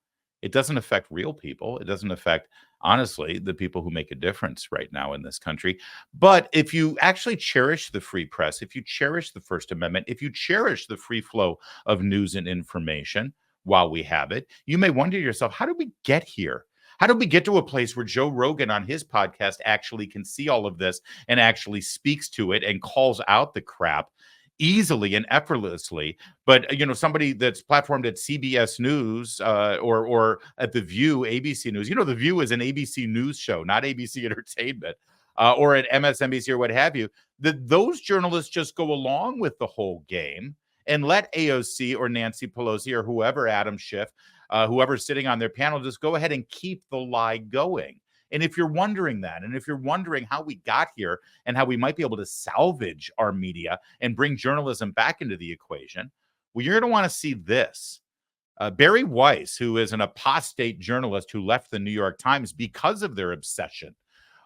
It doesn't affect real people. It doesn't affect, honestly, the people who make a difference right now in this country. But if you actually cherish the free press, if you cherish the First Amendment, if you cherish the free flow of news and information while we have it, you may wonder to yourself, how did we get here? How did we get to a place where Joe Rogan on his podcast actually can see all of this and actually speaks to it and calls out the crap easily and effortlessly? But you know, somebody that's platformed at CBS News or at The View, ABC News. You know, The View is an ABC News show, not ABC Entertainment. or at MSNBC or what have you, that those journalists just go along with the whole game and let AOC or Nancy Pelosi or whoever, Adam Schiff, whoever's sitting on their panel, just go ahead and keep the lie going. And if you're wondering that, and if you're wondering how we got here and how we might be able to salvage our media and bring journalism back into the equation, well, you're going to want to see this. Barry Weiss, who is an apostate journalist who left the New York Times because of their obsession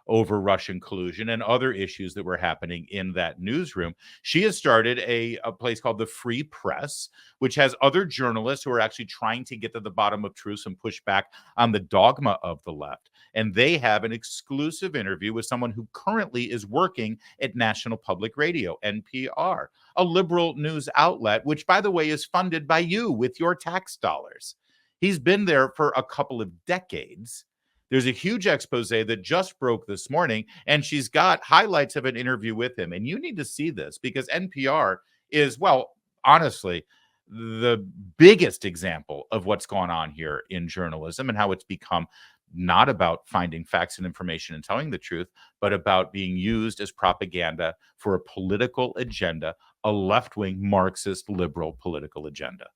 over Russian collusion and other issues that were happening in that newsroom. She has started a place called the Free Press, which has other journalists who are actually trying to get to the bottom of truth and push back on the dogma of the left. And they have an exclusive interview with someone who currently is working at National Public Radio, NPR, a liberal news outlet, which, by the way, is funded by you with your tax dollars. He's been there for a couple of decades. There's a huge expose that just broke this morning, and she's got highlights of an interview with him. And you need to see this because NPR is, well, honestly, the biggest example of what's going on here in journalism and how it's become not about finding facts and information and telling the truth, but about being used as propaganda for a political agenda, a left-wing Marxist liberal political agenda.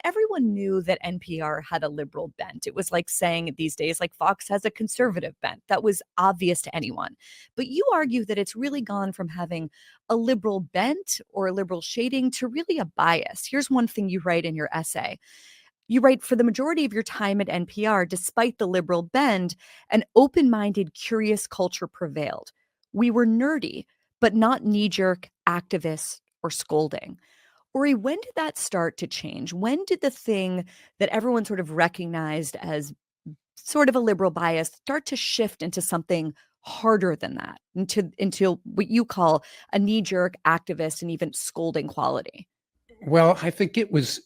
Everyone knew that NPR had a liberal bent. It was like saying these days, like Fox has a conservative bent. That was obvious to anyone. But you argue that it's really gone from having a liberal bent or a liberal shading to really a bias. Here's one thing you write in your essay. You write, for the majority of your time at NPR, despite the liberal bend, an open-minded, curious culture prevailed. We were nerdy, but not knee-jerk, activists, or scolding. Ori, when did that start to change? When did the thing that everyone sort of recognized as sort of a liberal bias start to shift into something harder than that, into what you call a knee-jerk, activist, and even scolding quality? Well, I think it was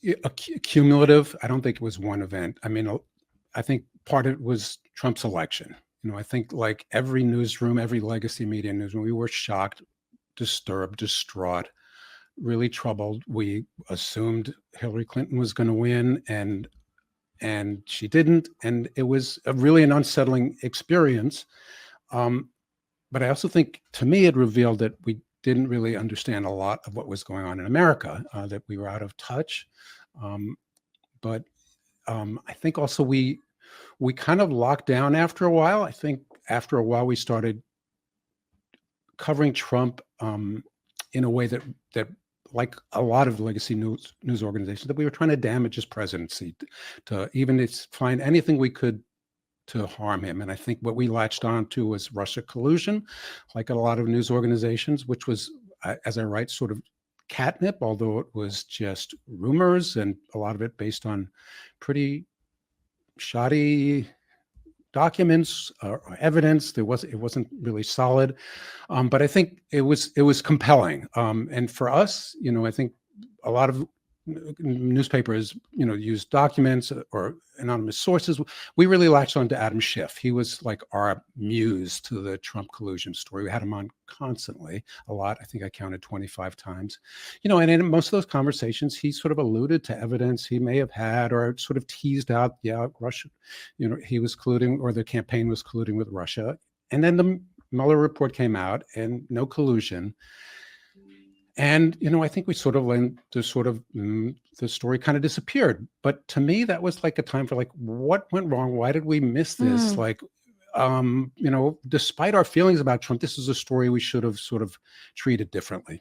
cumulative. I don't think it was one event. I mean, I think part of it was Trump's election. You know, I think like every newsroom, every legacy media newsroom, we were shocked, disturbed, distraught, really troubled. We assumed Hillary Clinton was going to win, and she didn't. And it was really an unsettling experience. But I also think, to me, it revealed that we didn't really understand a lot of what was going on in America, that we were out of touch. But I think also we kind of locked down after a while. I think after a while we started covering Trump in a way that like a lot of legacy news organizations, that we were trying to damage his presidency, to even find anything we could to harm him. And I think what we latched on to was Russia collusion, like a lot of news organizations, which was, as I write, sort of catnip, although it was just rumors and a lot of it based on pretty shoddy documents or evidence. It wasn't really solid, but I think it was compelling. And for us, you know, I think a lot of newspapers, you know, use documents or anonymous sources. We really latched on to Adam Schiff. He was like our muse to the Trump collusion story. We had him on constantly, a lot. I think I counted 25 times. You know, and in most of those conversations, he sort of alluded to evidence he may have had, or sort of teased out, yeah, Russia, you know, he was colluding, or the campaign was colluding with Russia. And then the Mueller report came out and no collusion. And, you know, I think we sort of learned to sort of, the story kind of disappeared. But to me, that was like a time for like, what went wrong? Why did we miss this? Like, you know, despite our feelings about Trump, this is a story we should have sort of treated differently.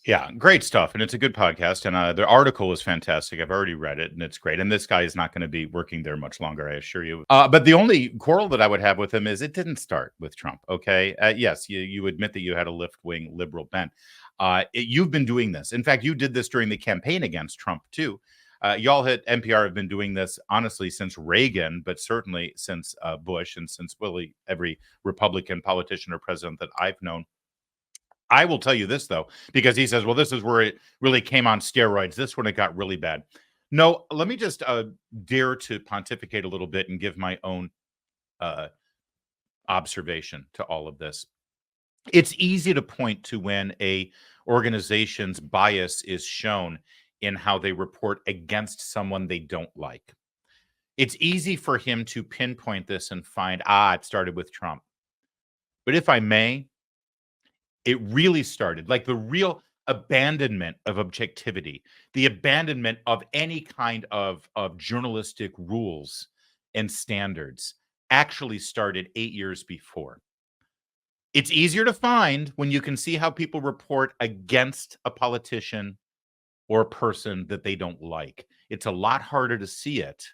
Yeah, great stuff. And it's a good podcast. And the article is fantastic. I've already read it and it's great. And this guy is not going to be working there much longer, I assure you. But the only quarrel that I would have with him is it didn't start with Trump. Okay. Yes, you admit that you had a left-wing liberal bent. You've been doing this. In fact, you did this during the campaign against Trump, too. Y'all at NPR have been doing this, honestly, since Reagan, but certainly since Bush and since really every Republican politician or president that I've known. I will tell you this, though, because he says, well, this is where it really came on steroids. This when it got really bad. No, let me just dare to pontificate a little bit and give my own observation to all of this. It's easy to point to when a organization's bias is shown in how they report against someone they don't like. It's easy for him to pinpoint this and find, it started with Trump. But if I may, it really started like the real abandonment of objectivity, the abandonment of any kind of journalistic rules and standards actually started 8 years before. It's easier to find when you can see how people report against a politician or a person that they don't like. It's a lot harder to see it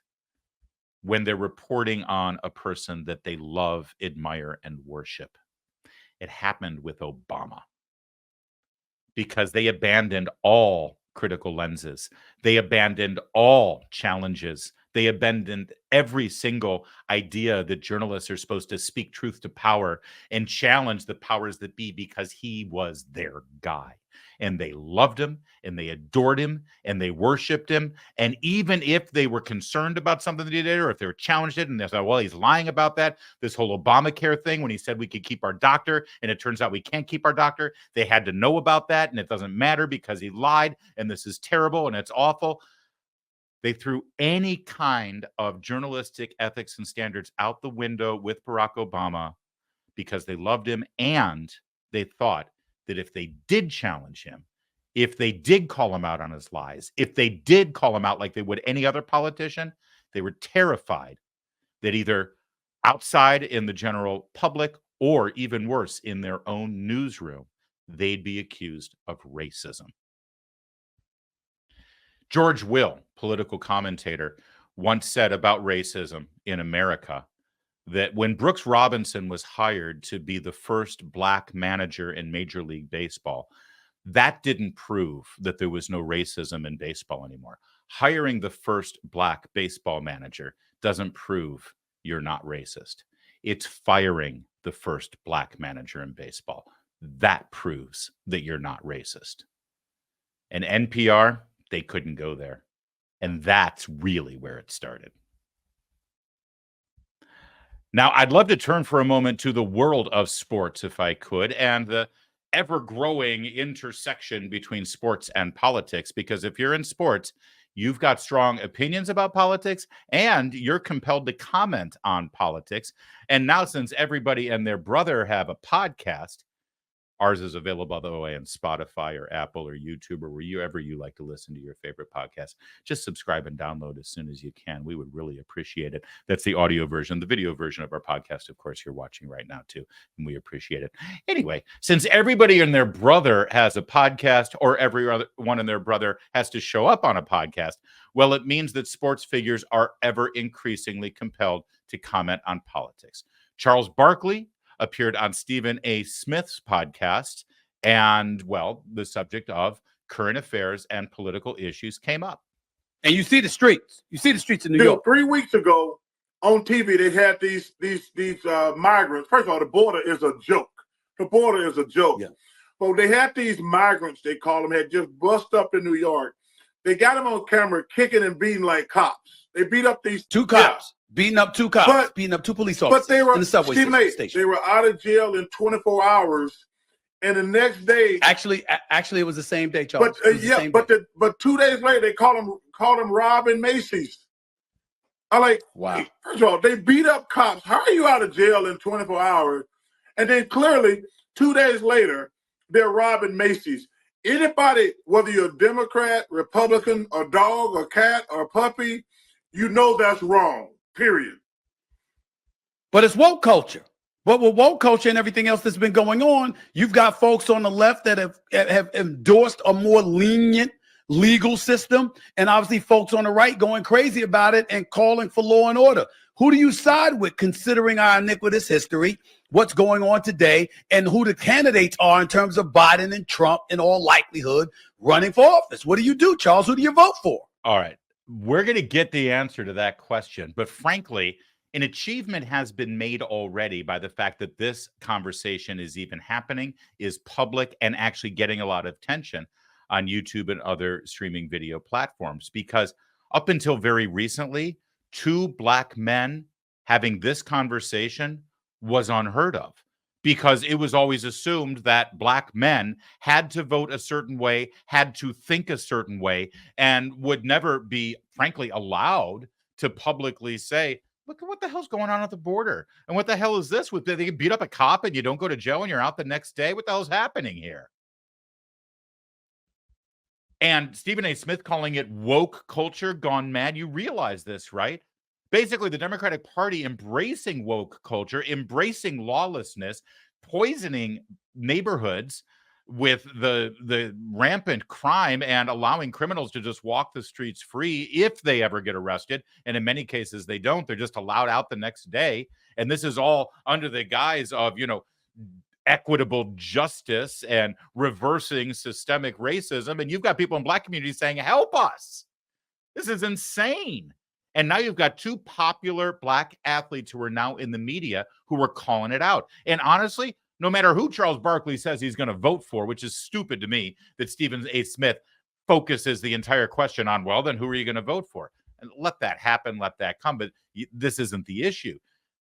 when they're reporting on a person that they love, admire, and worship. It happened with Obama because they abandoned all critical lenses. They abandoned all challenges. They abandoned every single idea that journalists are supposed to speak truth to power and challenge the powers that be because he was their guy. And they loved him and they adored him and they worshiped him. And even if they were concerned about something that he did, or if they were challenged it and they said, well, he's lying about that, this whole Obamacare thing, when he said we could keep our doctor and it turns out we can't keep our doctor, they had to know about that. And it doesn't matter because he lied and this is terrible and it's awful. They threw any kind of journalistic ethics and standards out the window with Barack Obama because they loved him, and they thought that if they did challenge him, if they did call him out on his lies, if they did call him out like they would any other politician, they were terrified that either outside in the general public or even worse in their own newsroom, they'd be accused of racism. George Will, political commentator, once said about racism in America that when Brooks Robinson was hired to be the first black manager in Major League Baseball, that didn't prove that there was no racism in baseball anymore. Hiring the first black baseball manager doesn't prove you're not racist. It's firing the first black manager in baseball. That proves that you're not racist. And NPR, they couldn't go there. And that's really where it started. Now, I'd love to turn for a moment to the world of sports, if I could, and the ever-growing intersection between sports and politics, because if you're in sports, you've got strong opinions about politics, and you're compelled to comment on politics. And now, since everybody and their brother have a podcast, ours is available, by the way, on Spotify or Apple or YouTube or wherever you like to listen to your favorite podcast. Just subscribe and download as soon as you can. We would really appreciate it. That's the audio version. The video version of our podcast, of course, you're watching right now, too, and we appreciate it. Anyway, since everybody and their brother has a podcast, or every other one and their brother has to show up on a podcast, well, it means that sports figures are ever increasingly compelled to comment on politics. Charles Barkley appeared on Stephen A. Smith's podcast, and, well, the subject of current affairs and political issues came up. And you see the streets. You see the streets in New York. 3 weeks ago on TV, they had these migrants. First of all, the border is a joke. The border is a joke. Yeah. Well, they had these migrants, they call them, had just bust up in New York. They got them on camera kicking and beating like cops. They beat up these two cops. Beating up two cops, beating up two police officers. But they were in the subway station. They were out of jail in 24 hours, and the next day. Actually, it was the same day, Charles. But but 2 days later, they called them robbing Macy's. I like, wow. First of all, they beat up cops. How are you out of jail in 24 hours? And then clearly, 2 days later, they're robbing Macy's. Anybody, whether you're a Democrat, Republican, a dog, a cat, or a puppy, you know that's wrong. Period. But it's woke culture. But with woke culture and everything else that's been going on, you've got folks on the left that have endorsed a more lenient legal system, and obviously folks on the right going crazy about it and calling for law and order. Who do you side with, considering our iniquitous history, what's going on today, and who the candidates are in terms of Biden and Trump, in all likelihood, running for office? What do you do, Charles? Who do you vote for? All right. We're going to get the answer to that question. But frankly, an achievement has been made already by the fact that this conversation is even happening, is public, and actually getting a lot of attention on YouTube and other streaming video platforms. Because up until very recently, two black men having this conversation was unheard of, because it was always assumed that black men had to vote a certain way, had to think a certain way, and would never be, frankly, allowed to publicly say, Look at what the hell's going on at the border. And what the hell is this? They beat up a cop and you don't go to jail and you're out the next day? What the hell's happening here? And Stephen A. Smith calling it woke culture gone mad. You realize this, right? Basically, the Democratic Party embracing woke culture, embracing lawlessness, poisoning neighborhoods with the rampant crime and allowing criminals to just walk the streets free if they ever get arrested. And in many cases, they don't. They're just allowed out the next day. And this is all under the guise of, equitable justice and reversing systemic racism. And you've got people in Black communities saying, help us. This is insane. And now you've got two popular Black athletes who are now in the media who are calling it out. And honestly, no matter who Charles Barkley says he's going to vote for, which is stupid to me that Stephen A. Smith focuses the entire question on, well, then who are you going to vote for? And let that happen, let that come. But this isn't the issue.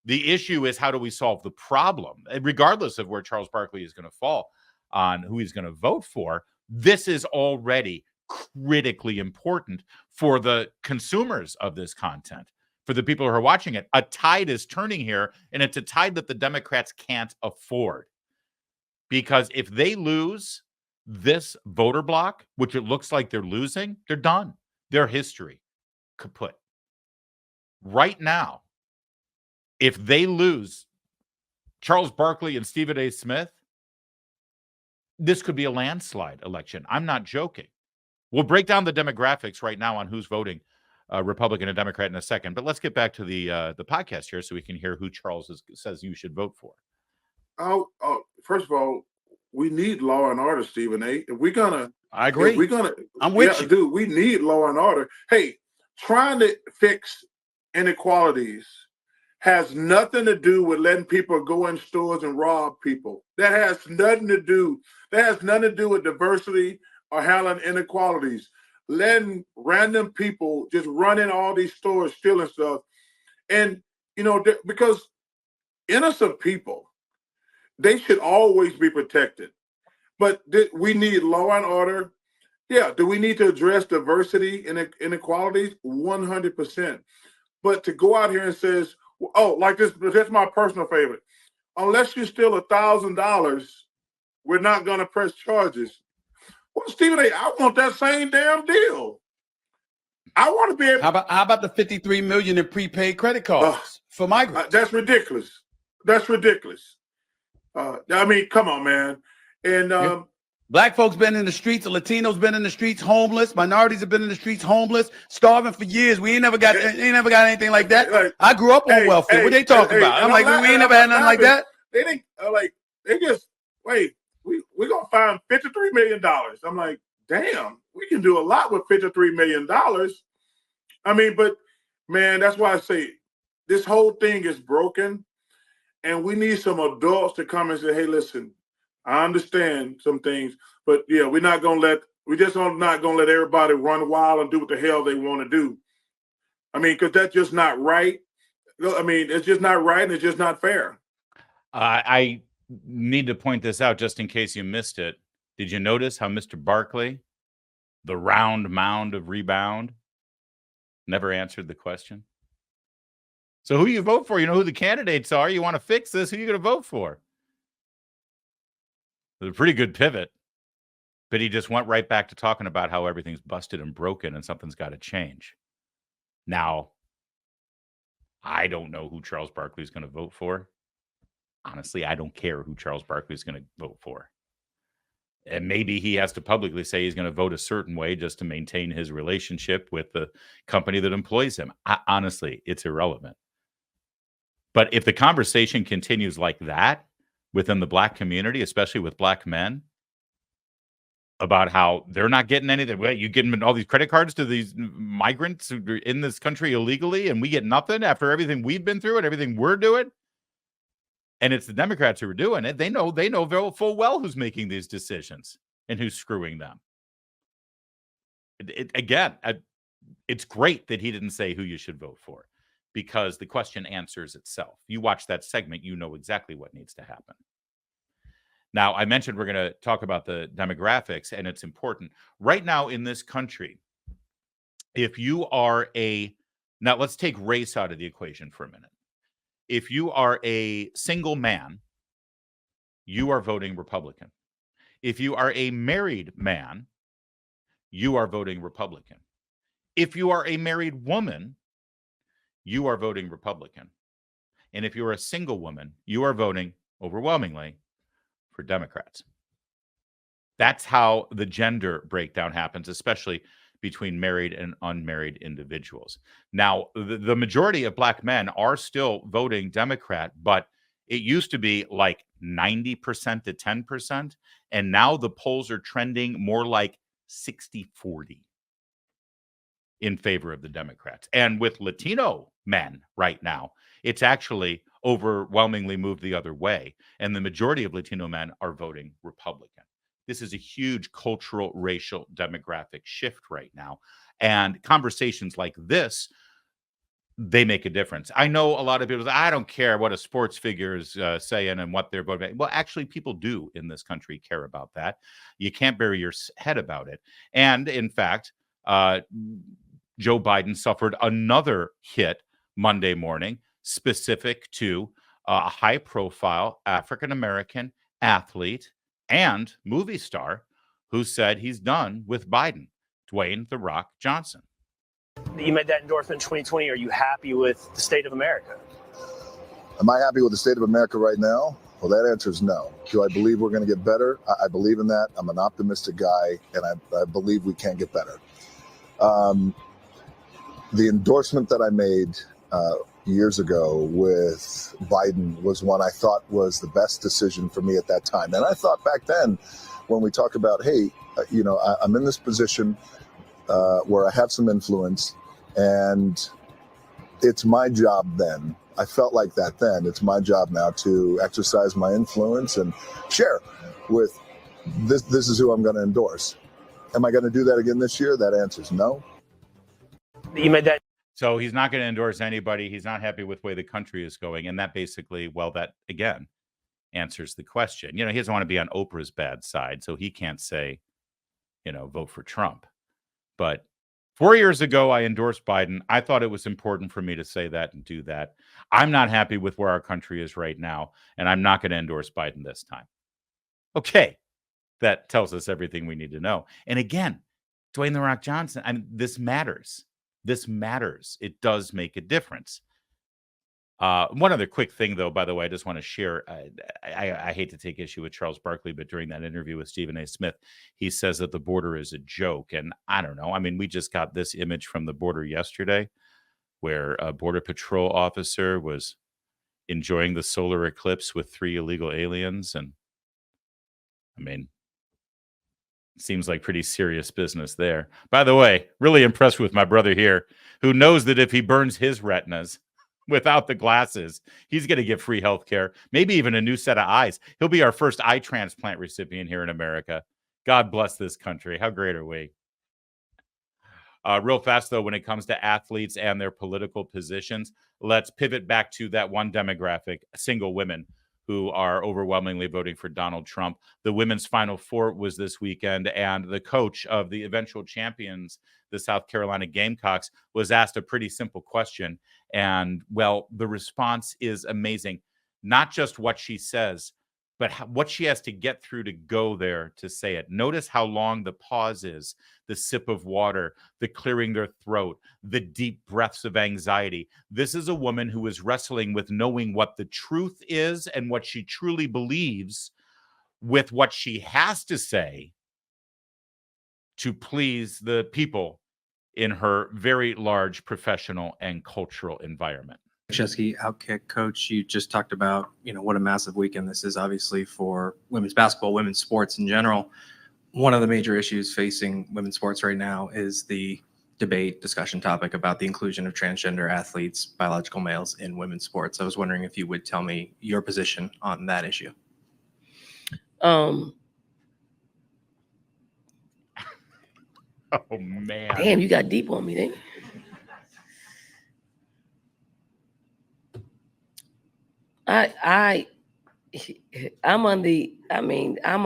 The issue is, how do we solve the problem? And regardless of where Charles Barkley is going to fall on who he's going to vote for, this is already critically important for the consumers of this content, for the people who are watching it. A tide is turning here, and it's a tide that the Democrats can't afford. Because if they lose this voter block, which it looks like they're losing, they're done. Their history kaput. Right now, if they lose Charles Barkley and Stephen A. Smith, this could be a landslide election. I'm not joking. We'll break down the demographics right now on who's voting Republican and Democrat in a second. But let's get back to the podcast here so we can hear who Charles says you should vote for. First of all, we need law and order, Stephen A. If we're gonna, I agree. If we're gonna, I'm with you, dude. We need law and order. Hey, trying to fix inequalities has nothing to do with letting people go in stores and rob people. That has nothing to do. That has nothing to do with diversity or handling inequalities. Letting random people just run in all these stores stealing stuff, and because innocent people, they should always be protected. But we need law and order. Yeah. Do we need to address diversity and inequalities? 100%. But to go out here and says, oh, like this, that's my personal favorite. Unless you steal $1,000, we're not going to press charges. Well, Stephen A., I want that same damn deal. I want to be able. How about the $53 million in prepaid credit cards for migrants? That's ridiculous. That's ridiculous. I mean, come on, man. And Black folks been in the streets, the Latinos been in the streets, homeless. Minorities have been in the streets, homeless, starving for years. We ain't never got anything like that. Like, I grew up on welfare. What they talking about? I'm like, we ain't never had nothing like that. They didn't they just wait. We're gonna find $53 million. I'm like, damn, we can do a lot with $53 million. I mean, but man, that's why I say this whole thing is broken, and we need some adults to come and say, hey, listen, I understand some things, but yeah, we're not gonna let everybody run wild and do what the hell they want to do. I mean, because that's just not right. I mean, it's just not right, and it's just not fair. I need to point this out just in case you missed it. Did you notice how Mr. Barkley, the round mound of rebound, never answered the question? So who you vote for? You know who the candidates are. You want to fix this. Who are you going to vote for? It's a pretty good pivot, but he just went right back to talking about how everything's busted and broken and something's got to change. Now, I don't know who Charles Barkley is going to vote for. Honestly, I don't care who Charles Barkley is going to vote for. And maybe he has to publicly say he's going to vote a certain way just to maintain his relationship with the company that employs him. Honestly, it's irrelevant. But if the conversation continues like that within the Black community, especially with Black men, about how they're not getting anything. You getting all these credit cards to these migrants who are in this country illegally, and we get nothing after everything we've been through and everything we're doing. And it's the Democrats who are doing it. They know very full well who's making these decisions and who's screwing them. It's great that he didn't say who you should vote for, because the question answers itself. You watch that segment, you know exactly what needs to happen. Now, I mentioned we're going to talk about the demographics, and it's important. Right now in this country, if you are a Now, let's take race out of the equation for a minute. If you are a single man, you are voting Republican. If you are a married man, you are voting Republican. If you are a married woman, you are voting Republican. And if you're a single woman, you are voting overwhelmingly for Democrats. That's how the gender breakdown happens, especially between married and unmarried individuals. Now, the majority of Black men are still voting Democrat, but it used to be like 90% to 10%. And now the polls are trending more like 60-40 in favor of the Democrats. And with Latino men right now, it's actually overwhelmingly moved the other way. And the majority of Latino men are voting Republican. This is a huge cultural, racial, demographic shift right now. And conversations like this, they make a difference. I know a lot of people say, I don't care what a sports figure is saying and what they're voting. Well, actually, people do in this country care about that. You can't bury your head about it. And in fact, Joe Biden suffered another hit Monday morning specific to a high-profile African-American athlete and movie star who said he's done with Biden, Dwayne "The Rock" Johnson. You made that endorsement in 2020. Are you happy with the state of America? Am I happy with the state of America right now? Well, that answer is no. Do I believe we're going to get better? I believe in that. I'm an optimistic guy, and I believe we can get better. The endorsement that I made years ago with Biden was one I thought was the best decision for me at that time. And I thought back then, when we talk about, hey, I'm in this position where I have some influence, and it's my job then. I felt like that then. It's my job now to exercise my influence and share with this. This is who I'm going to endorse. Am I going to do that again this year? That answer is no. You made that. So he's not going to endorse anybody. He's not happy with the way the country is going. And that basically, well, that again answers the question. He doesn't want to be on Oprah's bad side, so he can't say, vote for Trump. But 4 years ago, I endorsed Biden. I thought it was important for me to say that and do that. I'm not happy with where our country is right now, and I'm not going to endorse Biden this time. Okay. That tells us everything we need to know. And again, Dwayne "The Rock" Johnson, this matters. This matters. It does make a difference. One other quick thing, though, by the way, I just want to share. I hate to take issue with Charles Barkley, but during that interview with Stephen A. Smith, he says that the border is a joke. And I don't know. We just got this image from the border yesterday where a Border Patrol officer was enjoying the solar eclipse with 3 illegal aliens. And seems like pretty serious business there. By the way, really impressed with my brother here, who knows that if he burns his retinas without the glasses, he's going to get free health care, maybe even a new set of eyes. He'll be our first eye transplant recipient here in America. God bless this country. How great are we? Real fast, though, when it comes to athletes and their political positions, let's pivot back to that one demographic, single women, who are overwhelmingly voting for Donald Trump. The women's Final Four was this weekend, and the coach of the eventual champions, the South Carolina Gamecocks, was asked a pretty simple question. And, well, the response is amazing. Not just what she says, but what she has to get through to go there to say it. Notice how long the pause is, the sip of water, the clearing their throat, the deep breaths of anxiety. This is a woman who is wrestling with knowing what the truth is and what she truly believes with what she has to say to please the people in her very large professional and cultural environment. Chesky, Outkick coach, you just talked about, what a massive weekend this is obviously for women's basketball, women's sports in general. One of the major issues facing women's sports right now is the discussion topic about the inclusion of transgender athletes, biological males in women's sports. I was wondering if you would tell me your position on that issue. Oh, man. Damn, you got deep on me, didn't you? I'm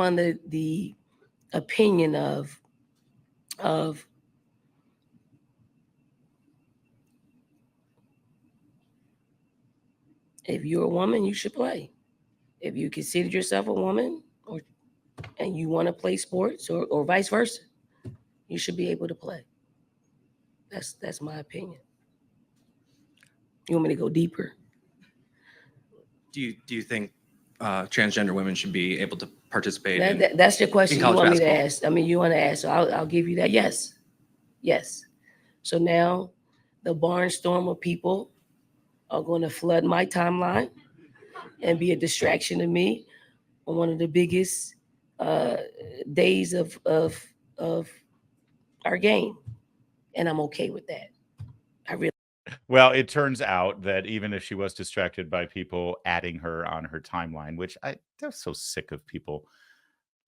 under the opinion of If you're a woman, you should play. If you consider yourself a woman and you want to play sports or vice versa, you should be able to play. That's my opinion. You want me to go deeper? Do you think transgender women should be able to participate? That's the question you want me to basketball? ask. I mean, you want to ask, so I'll give you that. Yes. So now the barnstorm of people are going to flood my timeline and be a distraction to me on one of the biggest days of our game, and I'm okay with that. Well, it turns out that even if she was distracted by people adding her on her timeline, which they're so sick of people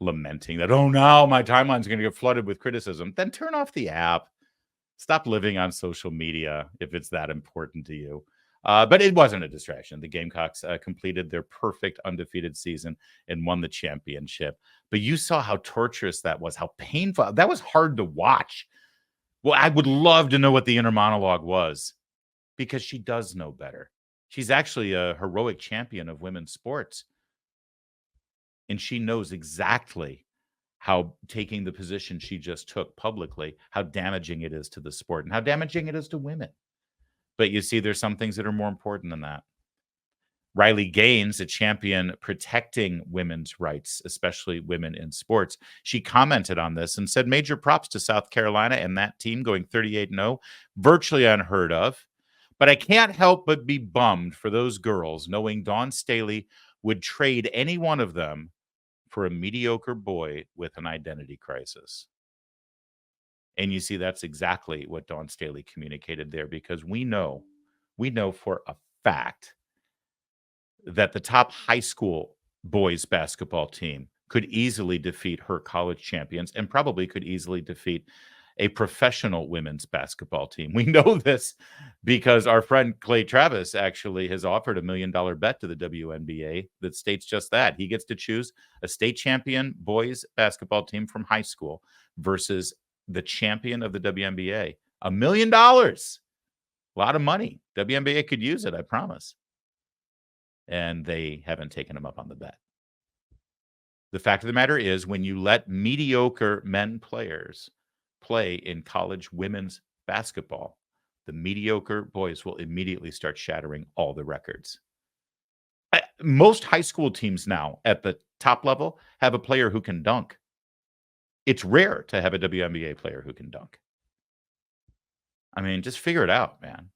lamenting that, oh, now my timeline's going to get flooded with criticism, then turn off the app. Stop living on social media if it's that important to you. But it wasn't a distraction. The Gamecocks completed their perfect undefeated season and won the championship. But you saw how torturous that was, how painful. That was hard to watch. Well, I would love to know what the inner monologue was, because she does know better. She's actually a heroic champion of women's sports. And she knows exactly how taking the position she just took publicly, how damaging it is to the sport and how damaging it is to women. But you see, there's some things that are more important than that. Riley Gaines, a champion protecting women's rights, especially women in sports, she commented on this and said, major props to South Carolina and that team going 38-0, virtually unheard of. But I can't help but be bummed for those girls, knowing Dawn Staley would trade any one of them for a mediocre boy with an identity crisis. And you see, that's exactly what Dawn Staley communicated there, because we know for a fact that the top high school boys basketball team could easily defeat her college champions and probably could easily defeat a professional women's basketball team. We know this because our friend Clay Travis actually has offered $1 million bet to the WNBA that states just that. He gets to choose a state champion boys basketball team from high school versus the champion of the WNBA. $1 million. A lot of money. WNBA could use it, I promise. And they haven't taken him up on the bet. The fact of the matter is, when you let mediocre men players play in college women's basketball, the mediocre boys will immediately start shattering all the records. Most high school teams now at the top level have a player who can dunk. It's rare to have a WNBA player who can dunk. I mean, just figure it out, man.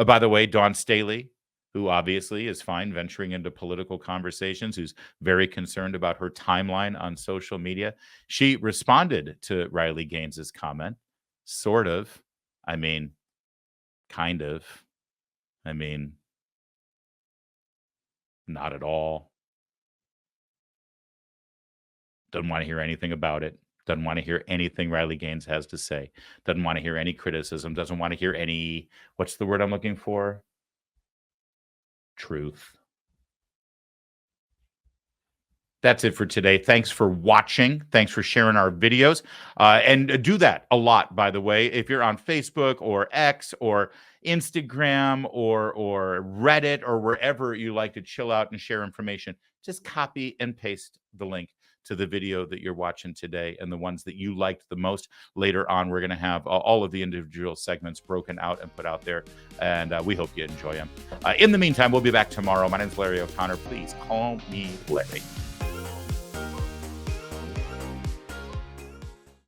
By the way, Dawn Staley, who obviously is fine venturing into political conversations, who's very concerned about her timeline on social media, she responded to Riley Gaines's comment, sort of. I mean, kind of. I mean, not at all. Doesn't want to hear anything about it. Doesn't want to hear anything Riley Gaines has to say. Doesn't want to hear any criticism. Doesn't want to hear any, what's the word I'm looking for? Truth. That's it for today. Thanks for watching. Thanks for sharing our videos. And do that a lot, by the way. If you're on Facebook or X or Instagram or Reddit or wherever you like to chill out and share information, just copy and paste the link to the video that you're watching today and the ones that you liked the most. Later on, we're going to have all of the individual segments broken out and put out there, and we hope you enjoy them. In the meantime, we'll be back tomorrow. My name is Larry O'Connor. Please call me Larry.